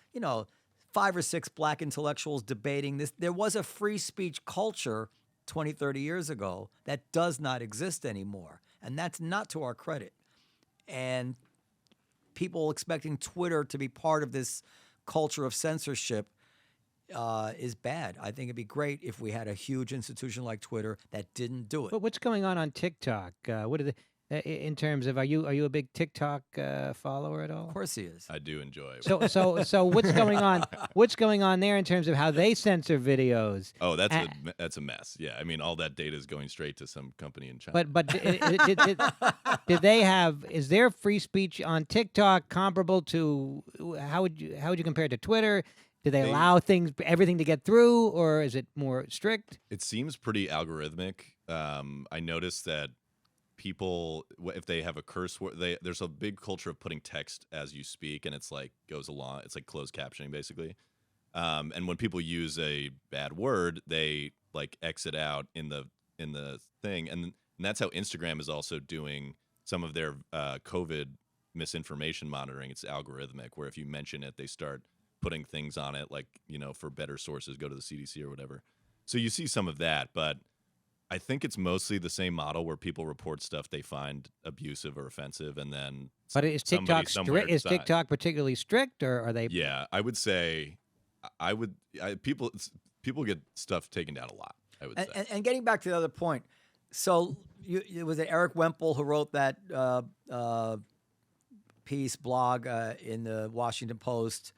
5 or 6 black intellectuals debating this. There was a free speech culture 20, 30 years ago that does not exist anymore. And that's not to our credit. And people expecting Twitter to be part of this culture of censorship is bad. I think it'd be great if we had a huge institution like Twitter that didn't do it. But what's going on TikTok? What are the in terms of are you a big TikTok follower at all? Of course he is. I do enjoy it. So what's going on? What's going on there in terms of how they censor videos? Oh, that's a mess. Yeah, I mean, all that data is going straight to some company in China. But did they have? Is their free speech on TikTok comparable to how would you compare it to Twitter? Do they allow everything to get through, or is it more strict? It seems pretty algorithmic. I noticed that people, if they have a curse word, there's a big culture of putting text as you speak, and it's like goes along. It's like closed captioning, basically. And when people use a bad word, they like exit out in the thing, and that's how Instagram is also doing some of their COVID misinformation monitoring. It's algorithmic, where if you mention it, they start putting things on it, like, for better sources, go to the CDC or whatever. So you see some of that, but I think it's mostly the same model where people report stuff they find abusive or offensive, and then but is TikTok strict? Is TikTok particularly strict, or are they? Yeah, I would say, people get stuff taken down a lot. I would say. And getting back to the other point, so it was Eric Wemple who wrote that blog in the Washington Post,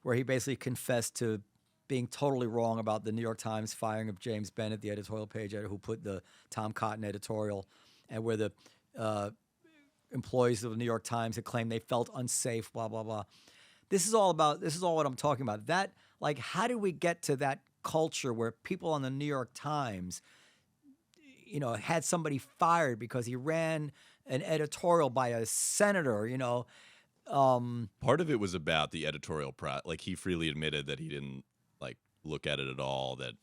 where he basically confessed to being totally wrong about the New York Times firing of James Bennett, the editorial page editor who put the Tom Cotton editorial, and where the employees of the New York Times had claimed they felt unsafe, blah, blah, blah. This is all what I'm talking about. That, like, how do we get to that culture where people on the New York Times, had somebody fired because he ran an editorial by a senator, Part of it was about the editorial like he freely admitted that he didn't look at it at all, that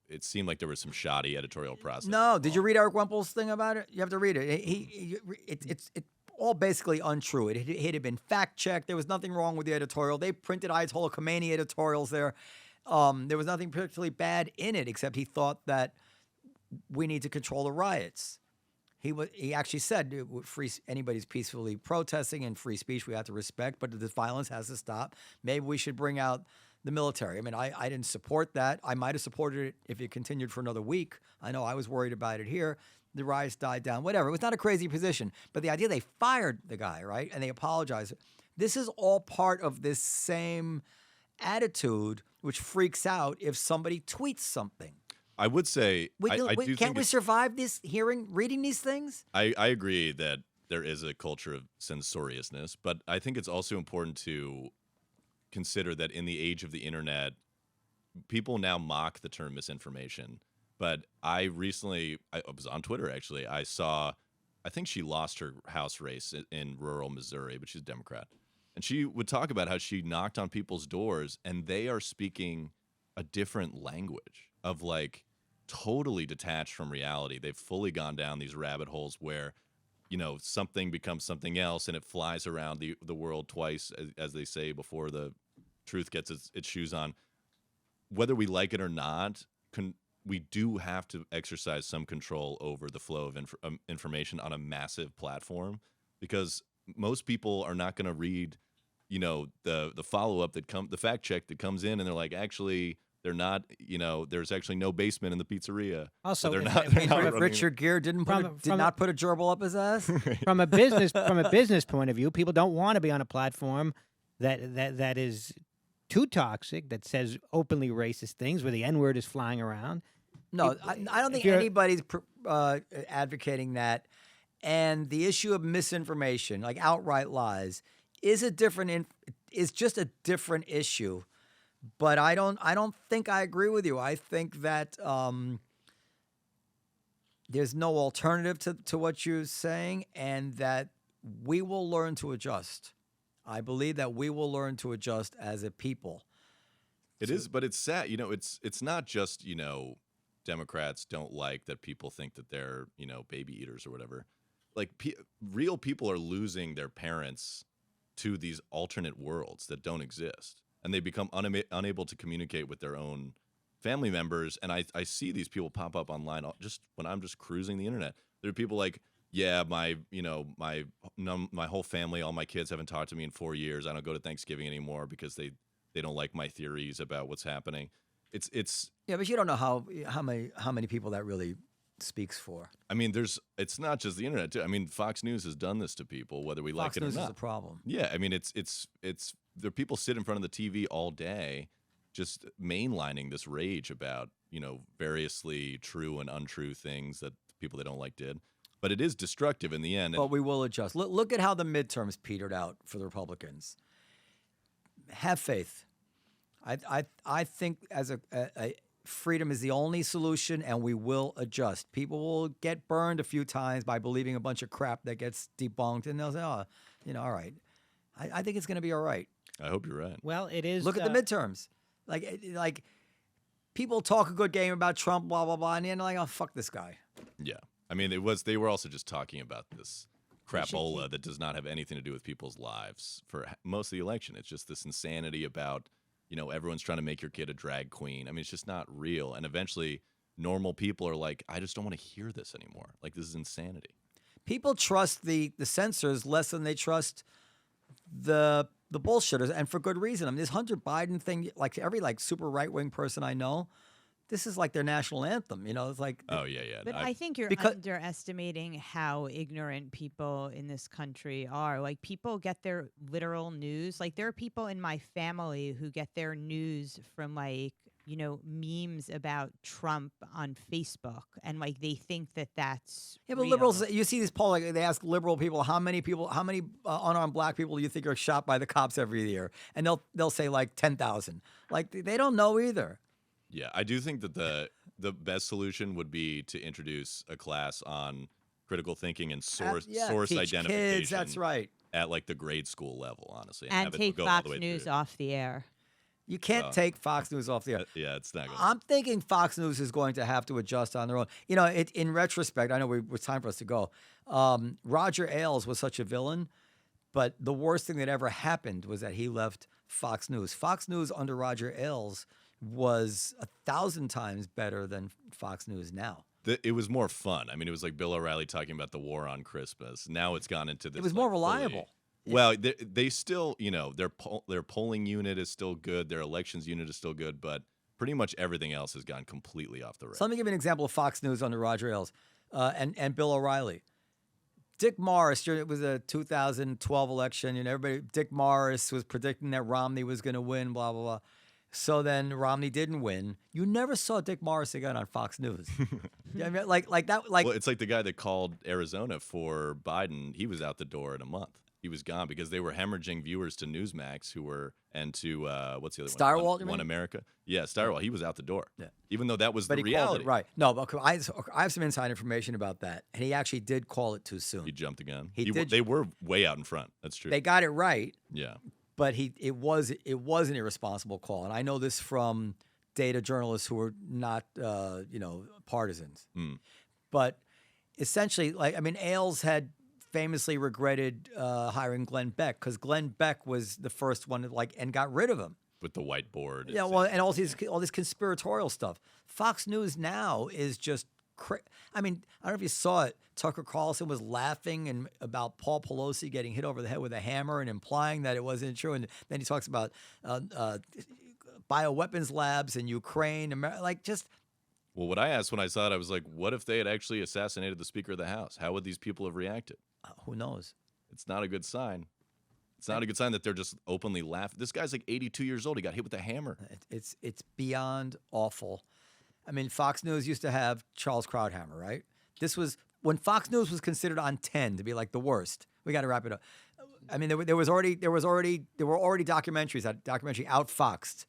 it seemed like there was some shoddy editorial process. No, did you read Eric Wemple's thing about it? You have to read it. It's all basically untrue. It had been fact checked. There was nothing wrong with the editorial. They printed Ayatollah Khomeini editorials there. There was nothing particularly bad in it, except he thought that we need to control the riots. He actually said anybody's peacefully protesting and free speech we have to respect, but this violence has to stop. Maybe we should bring out the military. I mean, I didn't support that. I might have supported it if it continued for another week. I know I was worried about it here. The riots died down, whatever. It was not a crazy position. But the idea they fired the guy, right, and they apologized. This is all part of this same attitude which freaks out if somebody tweets something. I would say, can't we survive this reading these things? I agree that there is a culture of censoriousness, but I think it's also important to consider that in the age of the internet, people now mock the term misinformation. But I was on Twitter, actually. I think she lost her House race in rural Missouri, but she's a Democrat. And she would talk about how she knocked on people's doors and they are speaking a different language of totally detached from reality. They've fully gone down these rabbit holes where, something becomes something else and it flies around the world twice, as they say, before the truth gets its shoes on. Whether we like it or not, we do have to exercise some control over the flow of information on a massive platform, because most people are not going to read, the follow-up the fact check that comes in, and they're like, actually, they're not, there's actually no basement in the pizzeria. Also, so they're if- not. if- They're if not Richard running- Richard Gere did not put a gerbil up his ass. from a business point of view, people don't want to be on a platform that is too toxic, that says openly racist things, where the N-word is flying around. No, I don't think you're- anybody's advocating that. And the issue of misinformation, like outright lies, is just a different issue. But I don't think I agree with you. I think that there's no alternative to what you're saying, and that we will learn to adjust. I believe that we will learn to adjust as a people. It is, but it's sad. It's not just, Democrats don't like that people think that they're, baby eaters or whatever. Like, real people are losing their parents to these alternate worlds that don't exist, and they become unable to communicate with their own family members. And I see these people pop up online just when I'm just cruising the internet. There are people like, yeah, my whole family, all my kids haven't talked to me in 4 years. I don't go to Thanksgiving anymore because they don't like my theories about what's happening. It's Yeah, but you don't know how many people that really speaks for. I mean, it's not just the internet too. I mean, Fox News has done this to people, whether we like Fox it or News not. is a problem. Yeah, I mean, it's there are people sit in front of the TV all day, just mainlining this rage about variously true and untrue things that people they don't like did. But it is destructive in the end. But we will adjust. Look at how the midterms petered out for the Republicans. Have faith. I think as a freedom is the only solution, and we will adjust. People will get burned a few times by believing a bunch of crap that gets debunked, and they'll say, "Oh, all right." I think it's going to be all right. I hope you're right. Well, it is. Look at the midterms. Like people talk a good game about Trump, blah blah blah, and then they're like, "Oh, fuck this guy." Yeah. I mean, they were also just talking about this crapola that does not have anything to do with people's lives for most of the election. It's just this insanity about, everyone's trying to make your kid a drag queen. I mean, it's just not real. And eventually, normal people are like, I just don't want to hear this anymore. Like, this is insanity. People trust the censors less than they trust the bullshitters, and for good reason. I mean, this Hunter Biden thing, like every super right wing person I know, this is like their national anthem. It's like, Oh, yeah. But I think you're because- underestimating how ignorant people in this country are. Like, people get their literal news. Like, there are people in my family who get their news from memes about Trump on Facebook, and they think that that's yeah, but real. liberals, you see these polls, they ask liberal people, how many unarmed black people do you think are shot by the cops every year? And they'll say 10,000. Like, they don't know either. Yeah, I do think that the best solution would be to introduce a class on critical thinking and source Teach identification. kids, that's right. At the grade school level, honestly, And have it take go all Fox the way News through. off the air. You can't take Fox News off the air. Yeah, it's not good. I'm thinking Fox News is going to have to adjust on their own. In retrospect, I know it's time for us to go. Roger Ailes was such a villain, but the worst thing that ever happened was that he left Fox News. Fox News under Roger Ailes was 1,000 times better than Fox News now. It was more fun. I mean, it was like Bill O'Reilly talking about the war on Christmas. Now it's gone into this. It was more fully- reliable. Well, they still, their polling unit is still good. Their elections unit is still good, but pretty much everything else has gone completely off the rails. So let me give you an example of Fox News under Roger Ailes and Bill O'Reilly. Dick Morris, it was a 2012 election. Dick Morris was predicting that Romney was going to win, blah, blah, blah. So then Romney didn't win. You never saw Dick Morris again on Fox News. Yeah, I mean, like that. Well, it's like the guy that called Arizona for Biden. He was out the door in a month. He was gone because they were hemorraging viewers to Newsmax, and to what's the other Stirewalt, one? you One mean? America. Yeah, Stirewalt. He was out the door. Yeah. Even though that was But the he called reality. it right. No, but I have some inside information about that, and he actually did call it too soon. He jumped the gun. He did- They were way out in front. That's true. They got it right, Yeah. but it was an irresponsible call, and I know this from data journalists who were not, partisans. Mm. But essentially, Ailes had famously regretted hiring Glenn Beck because Glenn Beck was the first one and got rid of him. With the whiteboard. Yeah, well, and all this conspiratorial stuff. Fox News now is just I don't know if you saw it. Tucker Carlson was laughing about Paul Pelosi getting hit over the head with a hammer and implying that it wasn't true. And then he talks about bioweapons labs in Ukraine. Well, what I asked when I saw it, I was like, what if they had actually assassinated the Speaker of the House? How would these people have reacted? Who knows? It's not a good sign. It's not a good sign that they're just openly laughing. This guy's like 82 years old. He got hit with a hammer. It's beyond awful. Fox News used to have Charles Krauthammer, right? This was when Fox News was considered on 10 to be like the worst. We got to wrap it up. There were already documentaries. That documentary outfoxed.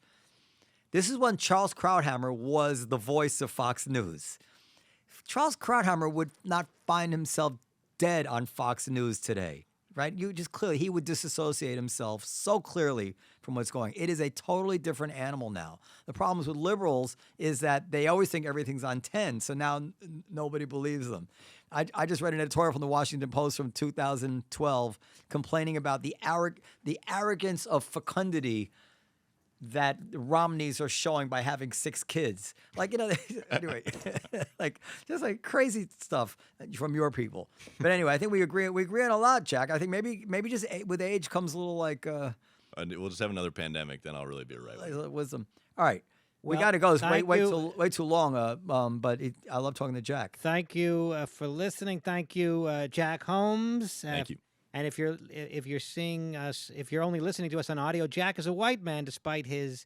This is when Charles Krauthammer was the voice of Fox News. Charles Krauthammer would not find himself dead on Fox News today, right? He would disassociate himself so clearly from what's going. It is a totally different animal now. The problems with liberals is that they always think everything's on 10, so now nobody believes them. I just read an editorial from the Washington Post from 2012 complaining about the arrogance of fecundity that the Romneys are showing by having 6 kids. Anyway, just crazy stuff from your people. But anyway, I think we agree on a lot, Jack. I think maybe just with age comes a little we'll just have another pandemic, then I'll really be right. Wisdom. All right. We Well, got to go. It's thank way too long. But I love talking to Jack. Thank you for listening. Thank you, Jack Holmes. Thank you. And if you're seeing us, if you're only listening to us on audio, Jack is a white man, despite his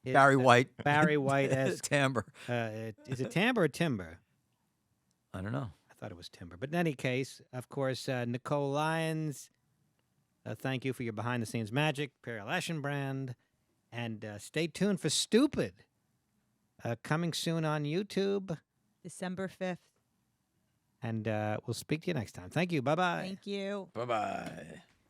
Barry White. Barry White-esque. Timbre. Is it timbre or timber? I don't know. I thought it was timber. But in any case, of course, Nicole Lyons, thank you for your behind-the-scenes magic. Periel Aschenbrand. And stay tuned for Stupid, coming soon on YouTube. December 5th. And we'll speak to you next time. Thank you. Bye-bye. Thank you. Bye-bye.